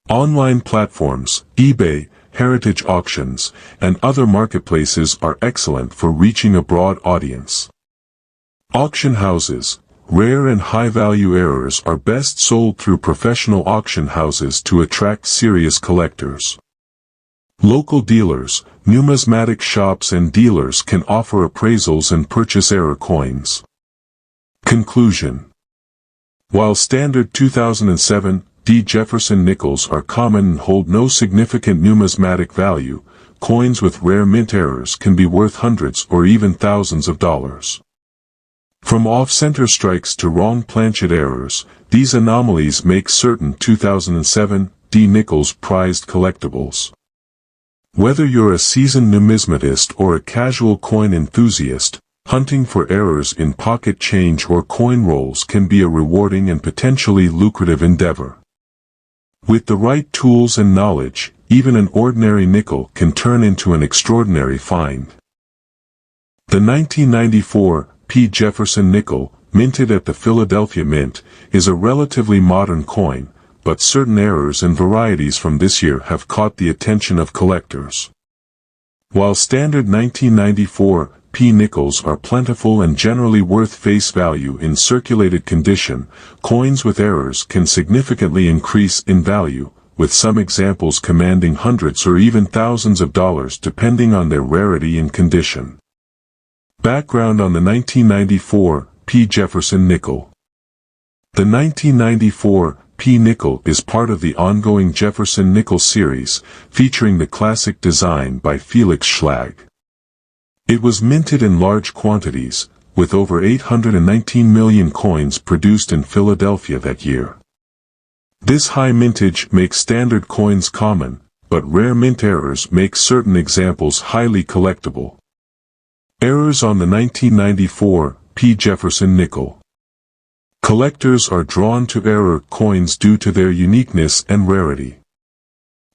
Online platforms, eBay, heritage auctions, and other marketplaces are excellent for reaching a broad audience. Auction houses, rare and high-value errors are best sold through professional auction houses to attract serious collectors. Local dealers, numismatic shops and dealers can offer appraisals and purchase error coins. Conclusion. While standard 2007 D. Jefferson nickels are common and hold no significant numismatic value, coins with rare mint errors can be worth hundreds or even thousands of dollars. From off-center strikes to wrong planchet errors, these anomalies make certain 2007 D. nickels prized collectibles. Whether you're a seasoned numismatist or a casual coin enthusiast, hunting for errors in pocket change or coin rolls can be a rewarding and potentially lucrative endeavor. With the right tools and knowledge, even an ordinary nickel can turn into an extraordinary find. The 1994 P. Jefferson nickel, minted at the Philadelphia Mint, is a relatively modern coin, but certain errors and varieties from this year have caught the attention of collectors. While standard 1994 P. nickels are plentiful and generally worth face value in circulated condition, coins with errors can significantly increase in value, with some examples commanding hundreds or even thousands of dollars depending on their rarity and condition. Background on the 1994 P. Jefferson nickel. The 1994 P. nickel is part of the ongoing Jefferson nickel series, featuring the classic design by Felix Schlag. It was minted in large quantities, with over 819 million coins produced in Philadelphia that year. This high mintage makes standard coins common, but rare mint errors make certain examples highly collectible. Errors on the 1994 P. Jefferson nickel. Collectors are drawn to error coins due to their uniqueness and rarity.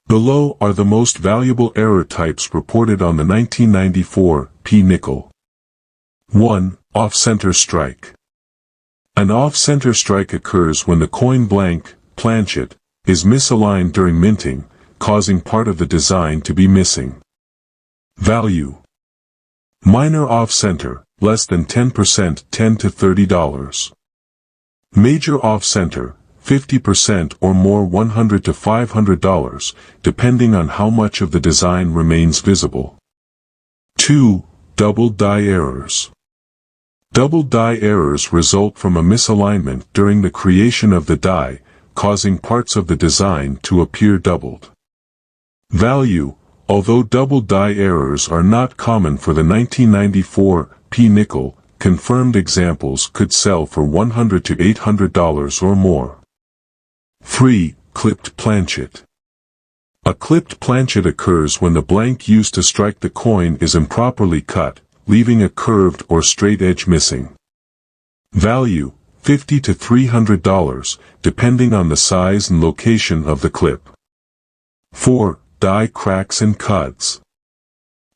Below are the most valuable error types reported on the 1994 P. nickel. 1. Off-center strike. An off-center strike occurs when the coin blank, planchet, is misaligned during minting, causing part of the design to be missing. Value. Minor off-center, less than 10%, $10 to $30. Major off-center, 50% or more, $100 to $500, depending on how much of the design remains visible. 2. Double die errors. Double die errors result from a misalignment during the creation of the die, causing parts of the design to appear doubled. Value. Although double die errors are not common for the 1994 P. nickel, confirmed examples could sell for $100 to $800 or more. 3. Clipped planchet. A clipped planchet occurs when the blank used to strike the coin is improperly cut, leaving a curved or straight edge missing. Value. $50 to $300, depending on the size and location of the clip. 4. Die cracks and cuts.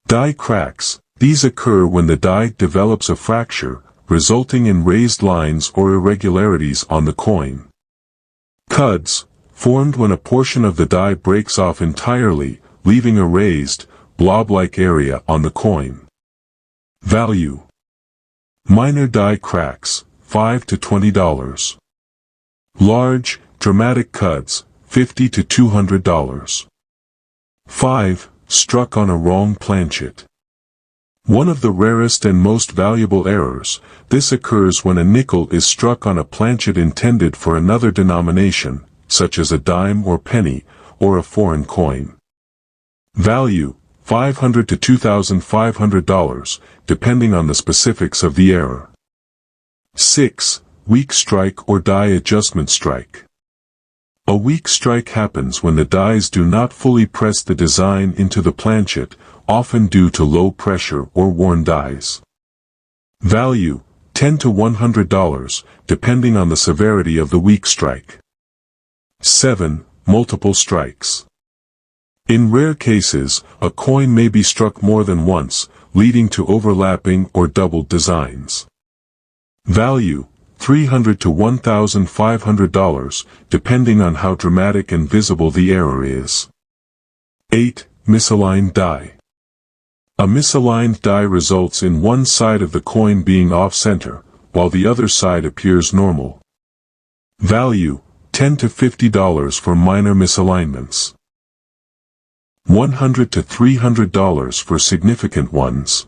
Die cracks. These occur when the die develops a fracture, resulting in raised lines or irregularities on the coin. Cuds, formed when a portion of the die breaks off entirely, leaving a raised, blob-like area on the coin. Value. Minor die cracks, $5 to $20. Large, dramatic cuds, $50 to $200. 5. Struck on a wrong planchet. One of the rarest and most valuable errors, this occurs when a nickel is struck on a planchet intended for another denomination, such as a dime or penny, or a foreign coin. Value. $500 to $2,500, depending on the specifics of the error. 6. Weak strike or die adjustment strike. A weak strike happens when the dies do not fully press the design into the planchet, often due to low pressure or worn dies. Value. $10 to $100, depending on the severity of the weak strike. 7. Multiple strikes. In rare cases, a coin may be struck more than once, leading to overlapping or doubled designs. Value. $300 to $1,500, depending on how dramatic and visible the error is. 8. Misaligned die. A misaligned die results in one side of the coin being off-center, while the other side appears normal. Value: $10 to $50 for minor misalignments. $100 to $300 for significant ones.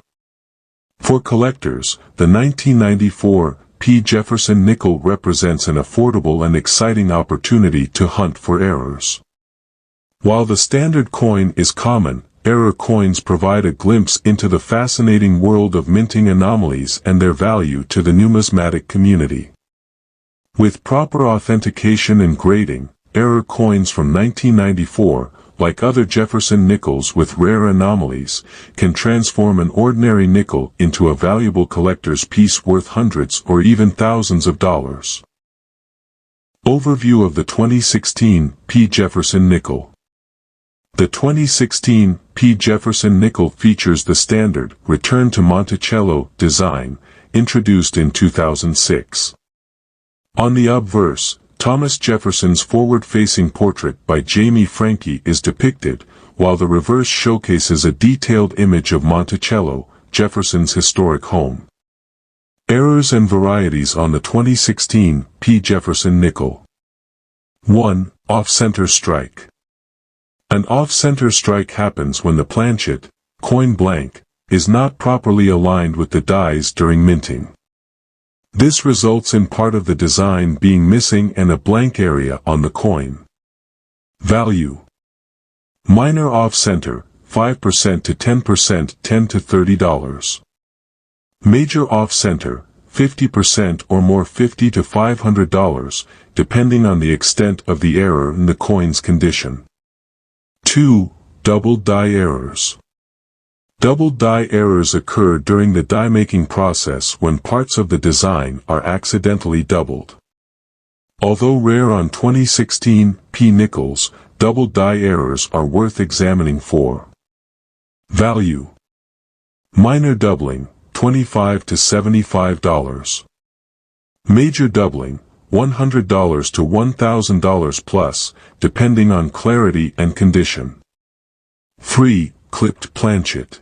For collectors, the 1994 P. Jefferson nickel represents an affordable and exciting opportunity to hunt for errors. While the standard coin is common, error coins provide a glimpse into the fascinating world of minting anomalies and their value to the numismatic community. With proper authentication and grading, error coins from 1994, like other Jefferson nickels with rare anomalies, can transform an ordinary nickel into a valuable collector's piece worth hundreds or even thousands of dollars. Overview of the 2016 P. Jefferson nickel. The 2016 P. Jefferson nickel features the standard Return to Monticello design, introduced in 2006. On the obverse, Thomas Jefferson's forward-facing portrait by Jamie Franke is depicted, while the reverse showcases a detailed image of Monticello, Jefferson's historic home. Errors and varieties on the 2016 P. Jefferson nickel. 1. Off-center strike. An off-center strike happens when the planchet, coin blank, is not properly aligned with the dies during minting. This results in part of the design being missing and a blank area on the coin. Value: minor off-center, 5% to 10%, $10 to $30. Major off-center, 50% or more, $50 to $500, depending on the extent of the error and the coin's condition. 2. Double die errors. Double die errors occur during the die-making process when parts of the design are accidentally doubled. Although rare on 2016 P nickels, double die errors are worth examining for. Value: minor doubling, $25 to $75. Major doubling, $100 to $1,000 plus, depending on clarity and condition. 3. Clipped planchet.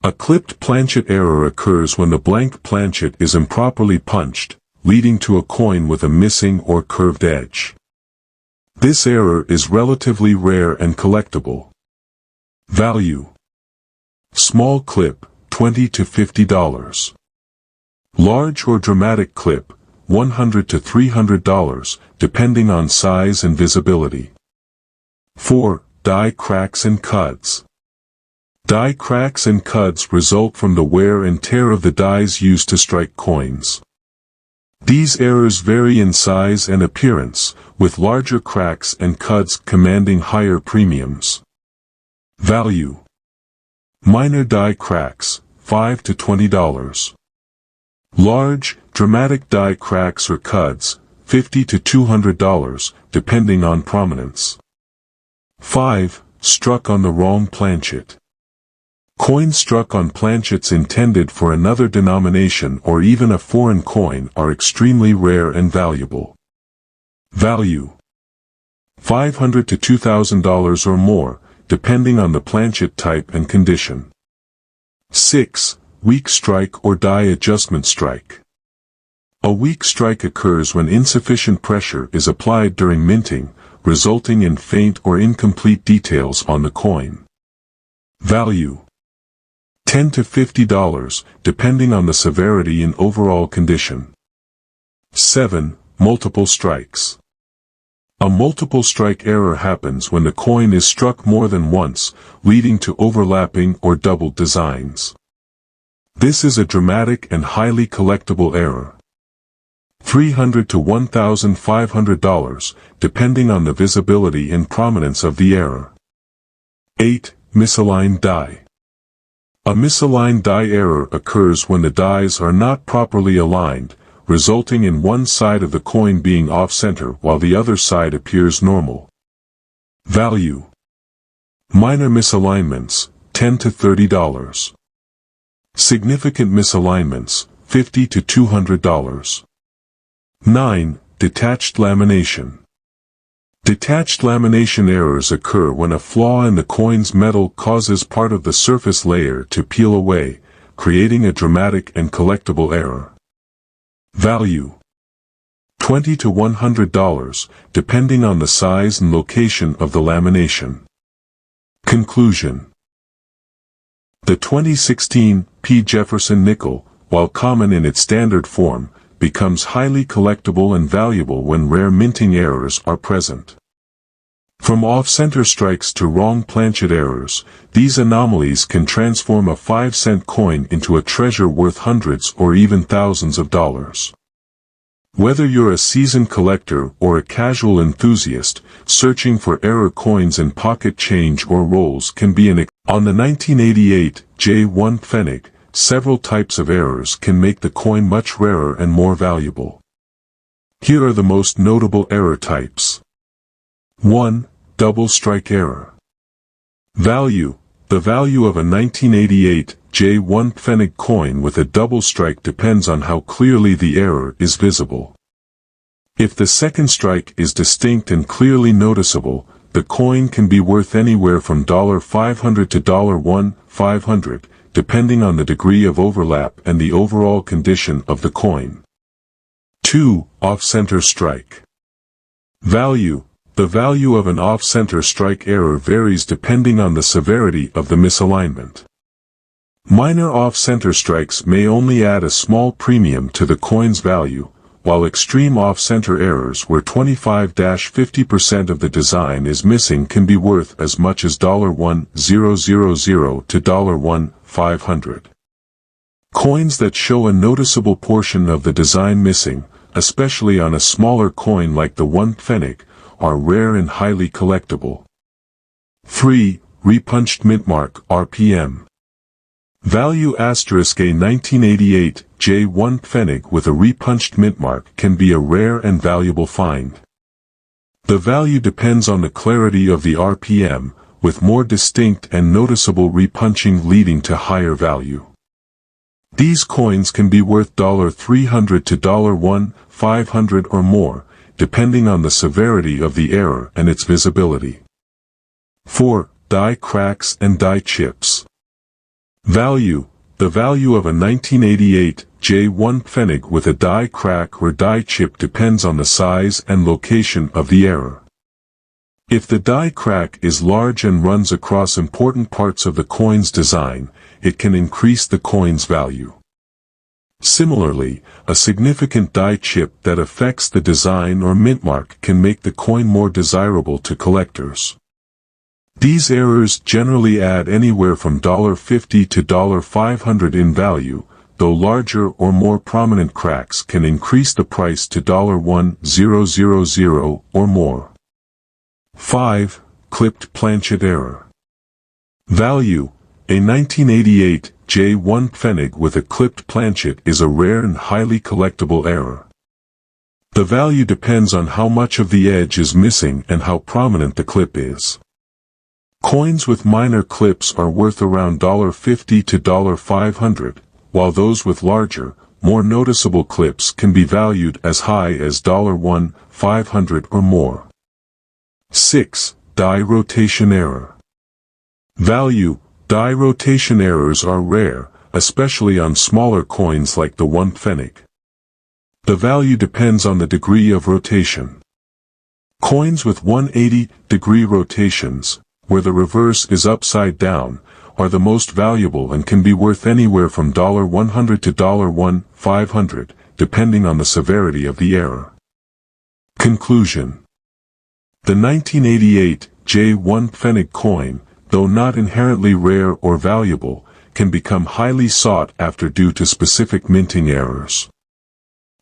A clipped planchet error occurs when the blank planchet is improperly punched, leading to a coin with a missing or curved edge. This error is relatively rare and collectible. Value: small clip, $20 to $50. Large or dramatic clip, $100 to $300, depending on size and visibility. 4. Die cracks and cuts. Die cracks and cuts result from the wear and tear of the dies used to strike coins. These errors vary in size and appearance, with larger cracks and cuts commanding higher premiums. Value: minor die cracks, $5 to $20. Large, dramatic die cracks or cuts, $50 to $200, depending on prominence. 5. Struck on the wrong planchet. Coins struck on planchets intended for another denomination or even a foreign coin are extremely rare and valuable. Value: $500 to $2,000 or more, depending on the planchet type and condition. 6. Weak strike or die adjustment strike. A weak strike occurs when insufficient pressure is applied during minting, resulting in faint or incomplete details on the coin. Value: $10 to $50, depending on the severity and overall condition. 7. Multiple strikes. A multiple strike error happens when the coin is struck more than once, leading to overlapping or doubled designs. This is a dramatic and highly collectible error. $300 to $1,500, depending on the visibility and prominence of the error. 8. Misaligned die. A misaligned die error occurs when the dies are not properly aligned, resulting in one side of the coin being off-center while the other side appears normal. Value: minor misalignments, $10 to $30. Significant misalignments, $50 to $200. 9. Detached lamination. Detached lamination errors occur when a flaw in the coin's metal causes part of the surface layer to peel away, creating a dramatic and collectible error. Value: $20 to $100, depending on the size and location of the lamination. Conclusion: the 2016 P. Jefferson nickel, while common in its standard form, becomes highly collectible and valuable when rare minting errors are present. From off-center strikes to wrong planchet errors, these anomalies can transform a 5-cent coin into a treasure worth hundreds or even thousands of dollars. Whether you're a seasoned collector or a casual enthusiast, searching for error coins in pocket change or rolls can be On the 1988 J1 Pfennig, several types of errors can make the coin much rarer and more valuable. Here are the most notable error types. 1. Double strike error. Value: the value of a 1988 J1 Pfennig coin with a double strike depends on how clearly the error is visible. If the second strike is distinct and clearly noticeable, the coin can be worth anywhere from $500 to $1,500, depending on the degree of overlap and the overall condition of the coin. 2. Off-center strike. Value: the value of an off-center strike error varies depending on the severity of the misalignment. Minor off-center strikes may only add a small premium to the coin's value, while extreme off-center errors where 25–50% of the design is missing can be worth as much as $1,000 to $1,500. Coins that show a noticeable portion of the design missing, especially on a smaller coin like the 1 Pfennig, are rare and highly collectible. 3. Repunched mintmark (RPM). Value: a 1988 J1 Pfennig with a repunched mintmark can be a rare and valuable find. The value depends on the clarity of the RPM, with more distinct and noticeable repunching leading to higher value. These coins can be worth $300 to $1,500 or more, depending on the severity of the error and its visibility. 4. Die cracks and die chips. Value: the value of a 1988 J1 Pfennig with a die crack or die chip depends on the size and location of the error. If the die crack is large and runs across important parts of the coin's design, it can increase the coin's value. Similarly, a significant die chip that affects the design or mintmark can make the coin more desirable to collectors. These errors generally add anywhere from $50 to $500 in value, though larger or more prominent cracks can increase the price to $1,000 or more. 5. Clipped planchet error. Value: a 1988 J1 Pfennig with a clipped planchet is a rare and highly collectible error. The value depends on how much of the edge is missing and how prominent the clip is. Coins with minor clips are worth around $50 to $500, while those with larger, more noticeable clips can be valued as high as $1,500 or more. 6. Die rotation error. Value: die rotation errors are rare, especially on smaller coins like the 1 Pfennig. The value depends on the degree of rotation. Coins with 180-degree rotations, where the reverse is upside down, are the most valuable and can be worth anywhere from $100 to $1,500, depending on the severity of the error. Conclusion: the 1988 J1 Pfennig coin, though not inherently rare or valuable, can become highly sought after due to specific minting errors.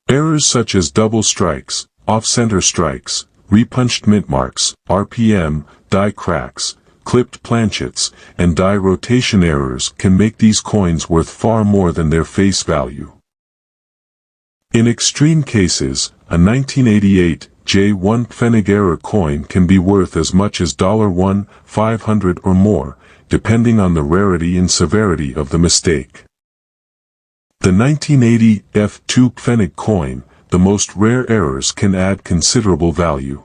Errors such as double strikes, off-center strikes, repunched mintmarks, RPM, die cracks, clipped planchets, and die rotation errors can make these coins worth far more than their face value. In extreme cases, a 1988 J1 Pfennig error coin can be worth as much as $1,500 or more, depending on the rarity and severity of the mistake. The 1980 F2 Pfennig coin, the most rare errors can add considerable value.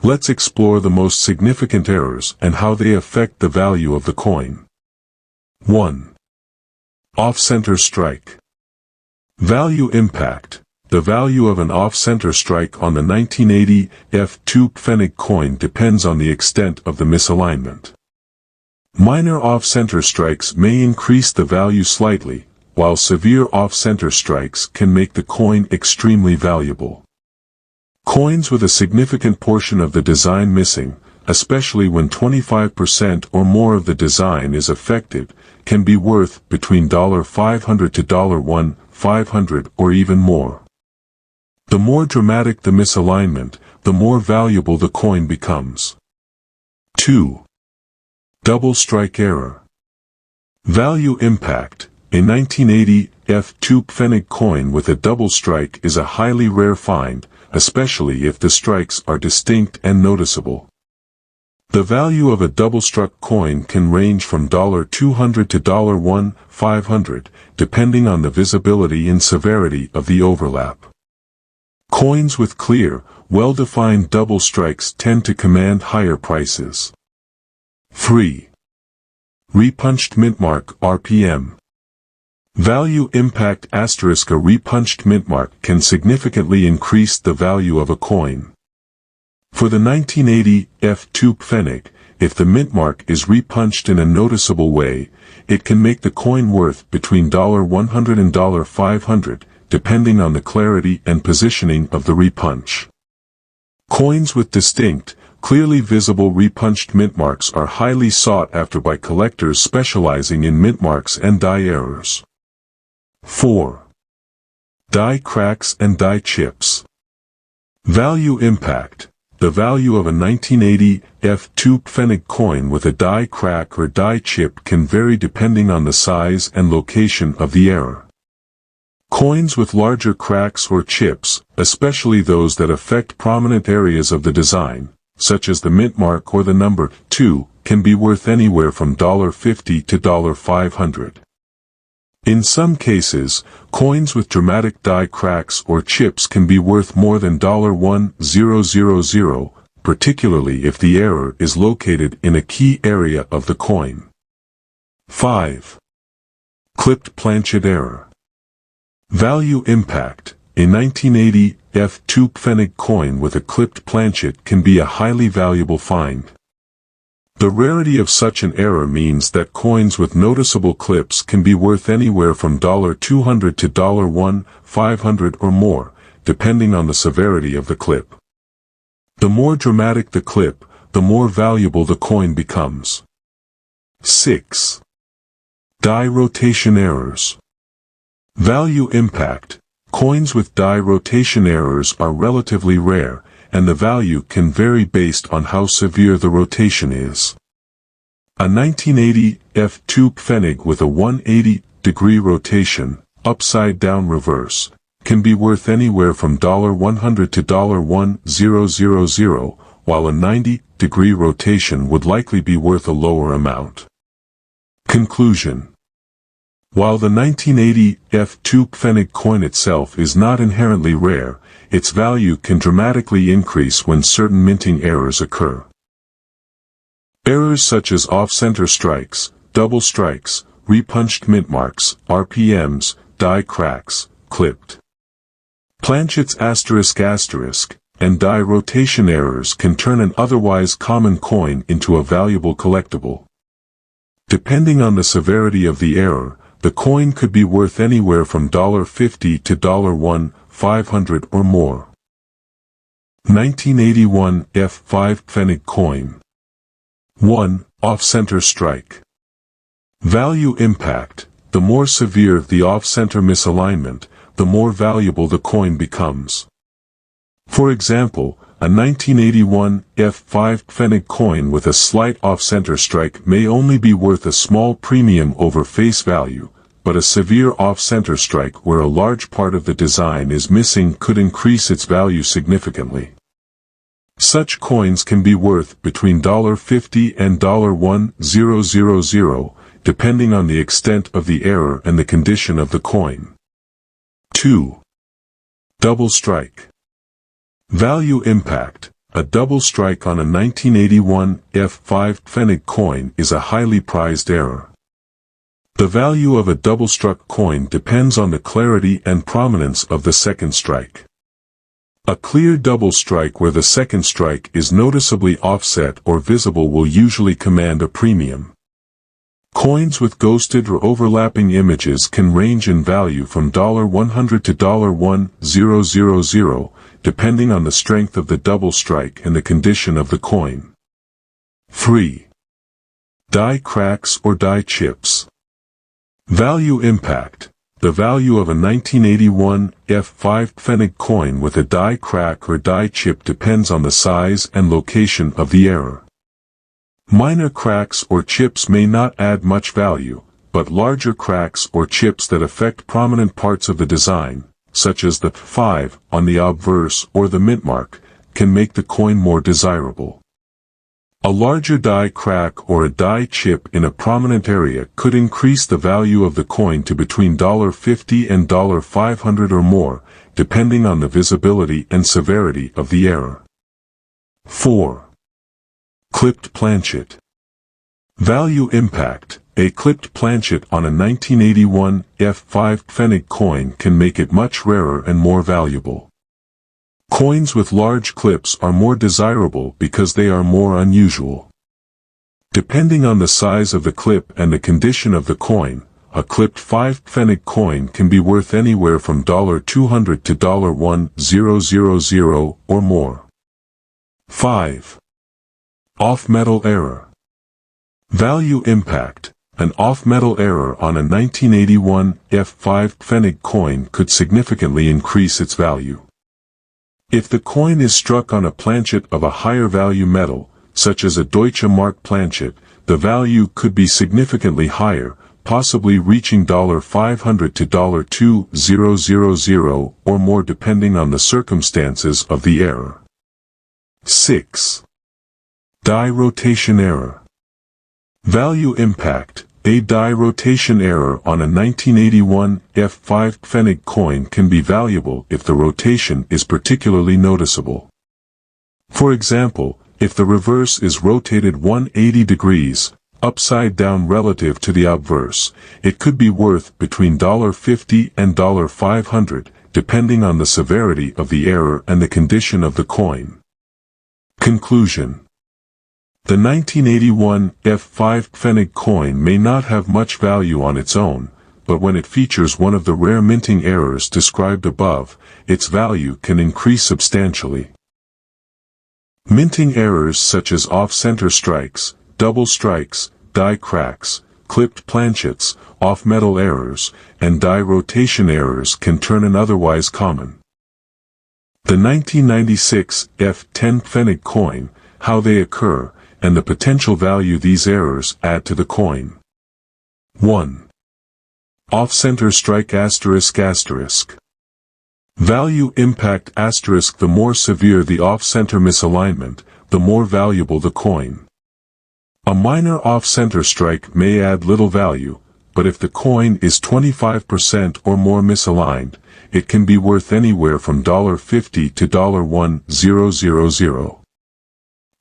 Let's explore the most significant errors and how they affect the value of the coin. 1. Off-center strike. Value impact. The value of an off-center strike on the 1980 F2 Pfennig coin depends on the extent of the misalignment. Minor off-center strikes may increase the value slightly, while severe off-center strikes can make the coin extremely valuable. Coins with a significant portion of the design missing, especially when 25% or more of the design is affected, can be worth between $500 to $1,500 or even more. The more dramatic the misalignment, the more valuable the coin becomes. 2. Double strike error. Value impact. A 1980 F2 Pfennig coin with a double strike is a highly rare find, especially if the strikes are distinct and noticeable. The value of a double-struck coin can range from $200 to $1,500, depending on the visibility and severity of the overlap. Coins with clear, well-defined double strikes tend to command higher prices. 3. Repunched mintmark (RPM). Value impact *. A repunched mintmark can significantly increase the value of a coin. For the 1980 F2 Pfennig, if the mintmark is repunched in a noticeable way, it can make the coin worth between $100 and $500, depending on the clarity and positioning of the repunch. Coins with distinct, clearly visible repunched mintmarks are highly sought after by collectors specializing in mintmarks and die errors. 4. Die cracks and die chips. Value impact. The value of a 1980 F2 Pfennig coin with a die crack or die chip can vary depending on the size and location of the error. Coins with larger cracks or chips, especially those that affect prominent areas of the design, such as the mintmark or the number 2, can be worth anywhere from $50 to $500. In some cases, coins with dramatic die cracks or chips can be worth more than $1,000, particularly if the error is located in a key area of the coin. 5. Clipped planchet error. Value impact. A 1980 F2 Pfennig coin with a clipped planchet can be a highly valuable find. The rarity of such an error means that coins with noticeable clips can be worth anywhere from $200 to $1,500 or more, depending on the severity of the clip. The more dramatic the clip, the more valuable the coin becomes. 6. Die rotation errors. Value impact. Coins with die rotation errors are relatively rare, and the value can vary based on how severe the rotation is. A 1980 F2 Pfennig with a 180-degree rotation, upside-down reverse, can be worth anywhere from $100 to $1,000, while a 90-degree rotation would likely be worth a lower amount. Conclusion. While the 1980 F2 Pfennig coin itself is not inherently rare, its value can dramatically increase when certain minting errors occur. Errors such as off-center strikes, double strikes, repunched mintmarks, RPMs, die cracks, clipped planchets ***, and die rotation errors can turn an otherwise common coin into a valuable collectible. Depending on the severity of the error, the coin could be worth anywhere from $50 to $1,500 or more. 1981 F5 Pfennig coin. 1. Off-center strike. Value impact. The more severe the off-center misalignment, the more valuable the coin becomes. For example, a 1981 F5 Pfennig coin with a slight off-center strike may only be worth a small premium over face value, but a severe off-center strike where a large part of the design is missing could increase its value significantly. Such coins can be worth between $50 and $1,000, depending on the extent of the error and the condition of the coin. 2. Double strike. Value impact. A double strike on a 1981 F5 Pfennig coin is a highly prized error. The value of a double-struck coin depends on the clarity and prominence of the second strike. A clear double strike where the second strike is noticeably offset or visible will usually command a premium. Coins with ghosted or overlapping images can range in value from $100 to $1,000, depending on the strength of the double strike and the condition of the coin. 3. Die cracks or die chips. Value impact. The value of a 1981 F5 Pfennig coin with a die crack or die chip depends on the size and location of the error. Minor cracks or chips may not add much value, but larger cracks or chips that affect prominent parts of the design, such as the 5 on the obverse or the mint mark, can make the coin more desirable. A larger die crack or a die chip in a prominent area could increase the value of the coin to between $50 and $500 or more, depending on the visibility and severity of the error. 4. Clipped planchet. Value impact. A clipped planchet on a 1981 F5 Pfennig coin can make it much rarer and more valuable. Coins with large clips are more desirable because they are more unusual. Depending on the size of the clip and the condition of the coin, a clipped 5 Pfennig coin can be worth anywhere from $200 to $1,000 or more. 5. Off-metal error. Value impact. An off-metal error on a 1981 F5 Pfennig coin could significantly increase its value. If the coin is struck on a planchet of a higher value metal, such as a Deutsche Mark planchet, the value could be significantly higher, possibly reaching $500 to $2,000 or more depending on the circumstances of the error. 6. Die rotation error. Value impact. A die rotation error on a 1981 F5 Pfennig coin can be valuable if the rotation is particularly noticeable. For example, if the reverse is rotated 180 degrees, upside down relative to the obverse, it could be worth between $50 and $500, depending on the severity of the error and the condition of the coin. Conclusion. The 1981 F5 Pfennig coin may not have much value on its own, but when it features one of the rare minting errors described above, its value can increase substantially. Minting errors such as off-center strikes, double strikes, die cracks, clipped planchets, off-metal errors, and die rotation errors can turn an otherwise common. The 1996 F10 Pfennig coin, how they occur, and the potential value these errors add to the coin. 1. Off-center strike ***. Value impact ***. The more severe the off-center misalignment, the more valuable the coin. A minor off-center strike may add little value, but if the coin is 25% or more misaligned, it can be worth anywhere from $50 to $1,000.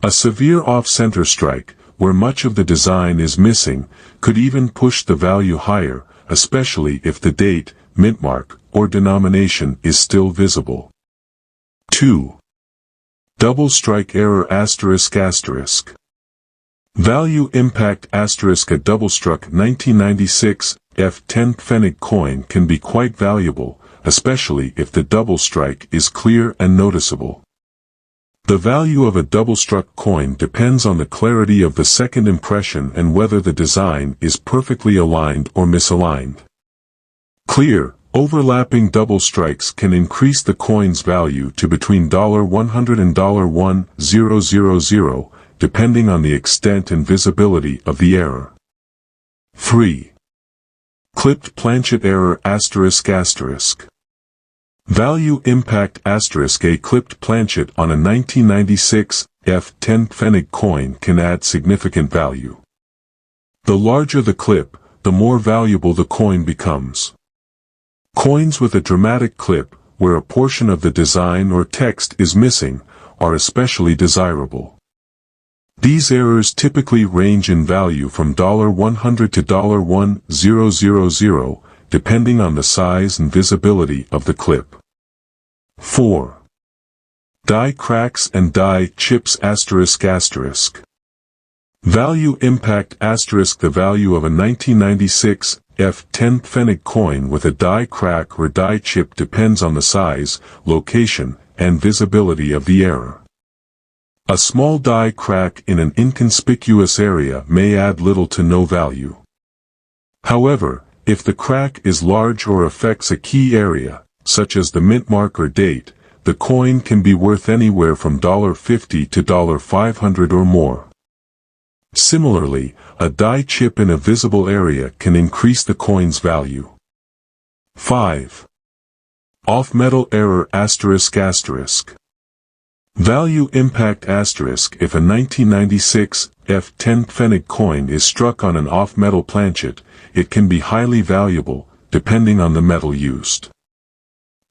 A severe off-center strike, where much of the design is missing, could even push the value higher, especially if the date, mint mark, or denomination is still visible. 2. Double strike error ***. Value impact ***. A double-struck 1996 F10 Pfennig coin can be quite valuable, especially if the double strike is clear and noticeable. The value of a double-struck coin depends on the clarity of the second impression and whether the design is perfectly aligned or misaligned. Clear, overlapping double strikes can increase the coin's value to between $100 and $1,000, depending on the extent and visibility of the error. 3. Clipped planchet error ***. Value impact ***. A clipped planchet on a 1996 F10 Pfennig coin can add significant value. The larger the clip, the more valuable the coin becomes. Coins with a dramatic clip, where a portion of the design or text is missing, are especially desirable. These errors typically range in value from $100 to $1,000, depending on the size and visibility of the clip. 4. Die cracks and die chips ***. Value impact ***. The value of a 1996 F10 pfennig coin with a die crack or die chip depends on the size, location, and visibility of the error. A small die crack in an inconspicuous area may add little to no value. However, if the crack is large or affects a key area, such as the mint mark or date, the coin can be worth anywhere from $50 to $500 or more. Similarly, a die chip in a visible area can increase the coin's value. 5. Off-metal error ***. Value impact ***. If a 1996 F10 pfennig coin is struck on an off-metal planchet, it can be highly valuable, depending on the metal used.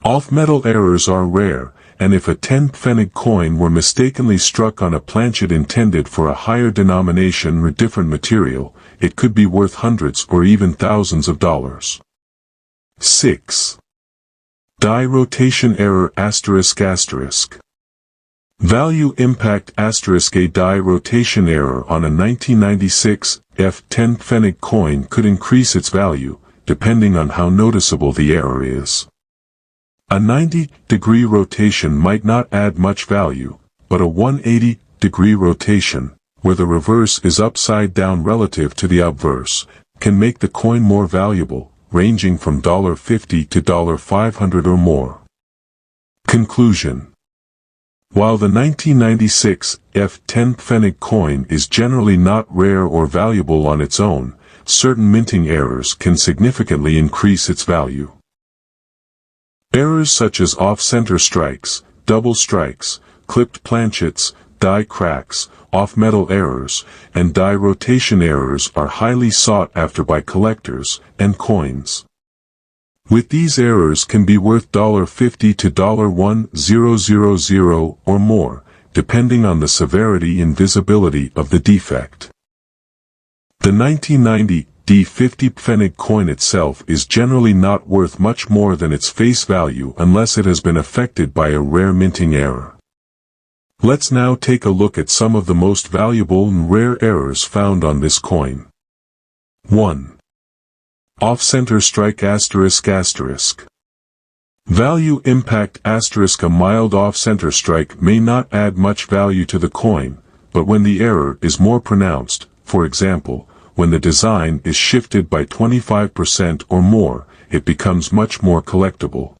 Off-metal errors are rare, and if a 10 pfennig coin were mistakenly struck on a planchet intended for a higher denomination or different material, it could be worth hundreds or even thousands of dollars. 6. Die rotation error ***. Value impact ***. A die rotation error on a 1996 F10 pfennig coin could increase its value, depending on how noticeable the error is. A 90-degree rotation might not add much value, but a 180-degree rotation, where the reverse is upside down relative to the obverse, can make the coin more valuable, ranging from $50 to $500 or more. Conclusion. While the 1996 F10 pfennig coin is generally not rare or valuable on its own, certain minting errors can significantly increase its value. Errors such as off-center strikes, double strikes, clipped planchets, die cracks, off-metal errors, and die rotation errors are highly sought after by collectors and coins. With these errors can be worth $50 to $1,000 or more, depending on the severity and visibility of the defect. The 1990 D50 pfennig coin itself is generally not worth much more than its face value unless it has been affected by a rare minting error. Let's now take a look at some of the most valuable and rare errors found on this coin. 1. Off-center strike ***. Value impact ***. A mild off-center strike may not add much value to the coin, but when the error is more pronounced, for example, when the design is shifted by 25% or more, it becomes much more collectible.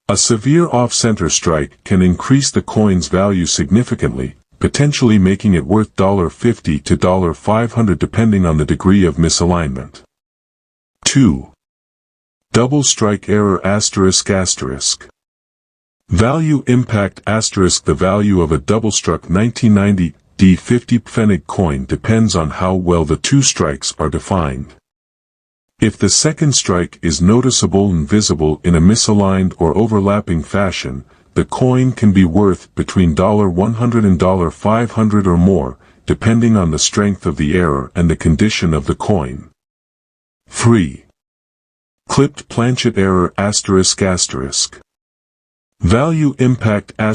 A severe off-center strike can increase the coin's value significantly, potentially making it worth $50 to $500 depending on the degree of misalignment. 2. Double strike error ***. Value impact ***. The value of a double-struck 1990 D50 pfennig coin depends on how well the two strikes are defined. If the second strike is noticeable and visible in a misaligned or overlapping fashion, the coin can be worth between $100 and $500 or more, depending on the strength of the error and the condition of the coin. 3. Clipped planchet error ***. Value impact ***. A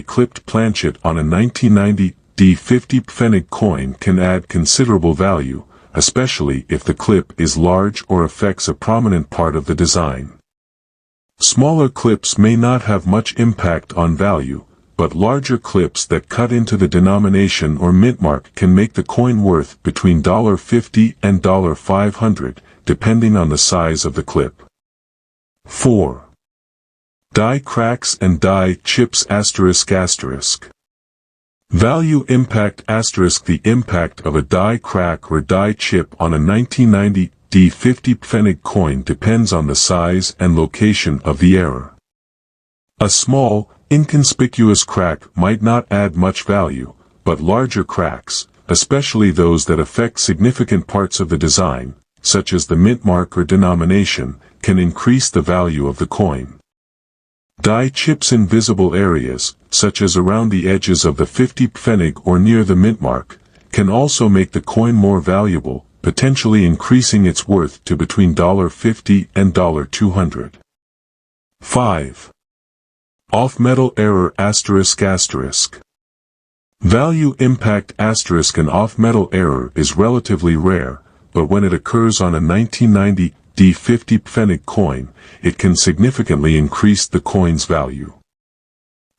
clipped planchet on a 1990 D50 pfennig coin can add considerable value, especially if the clip is large or affects a prominent part of the design. Smaller clips may not have much impact on value, but larger clips that cut into the denomination or mint mark can make the coin worth between $50 and $500, depending on the size of the clip. 4. Die cracks and die chips ***. Value impact ***. The impact of a die crack or die chip on a 1990 D50 pfennig coin depends on the size and location of the error. A small, inconspicuous crack might not add much value, but larger cracks, especially those that affect significant parts of the design, such as the mint mark or denomination, can increase the value of the coin. Die chips in visible areas, such as around the edges of the 50 pfennig or near the mint mark, can also make the coin more valuable, potentially increasing its worth to between $50 and $200. 5. Off-metal error ****. Value impact *** an off-metal error is relatively rare, but when it occurs on a 1990 D50 pfennig coin, it can significantly increase the coin's value.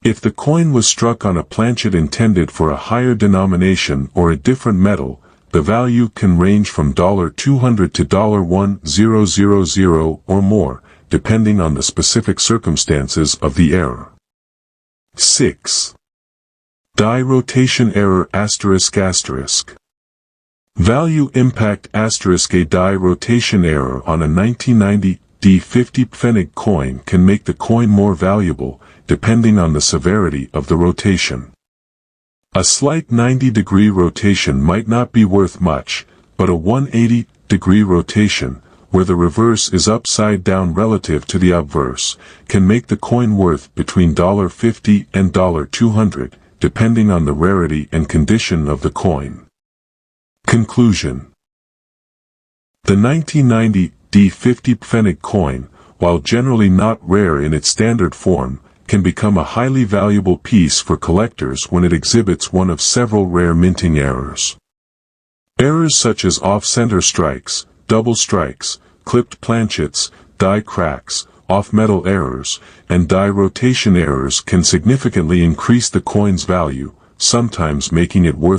If the coin was struck on a planchet intended for a higher denomination or a different metal, the value can range from $200 to $1,000 or more, depending on the specific circumstances of the error. 6. Die rotation error ***. Value impact ** a die rotation error on a 1990 D50 pfennig coin can make the coin more valuable, depending on the severity of the rotation. A slight 90-degree rotation might not be worth much, but a 180-degree rotation, where the reverse is upside down relative to the obverse, can make the coin worth between $50 and $200, depending on the rarity and condition of the coin. Conclusion. The 1990 D50 pfennig coin, while generally not rare in its standard form, can become a highly valuable piece for collectors when it exhibits one of several rare minting errors. Errors such as off-center strikes, double strikes, clipped planchets, die cracks, off-metal errors, and die rotation errors can significantly increase the coin's value, sometimes making it worth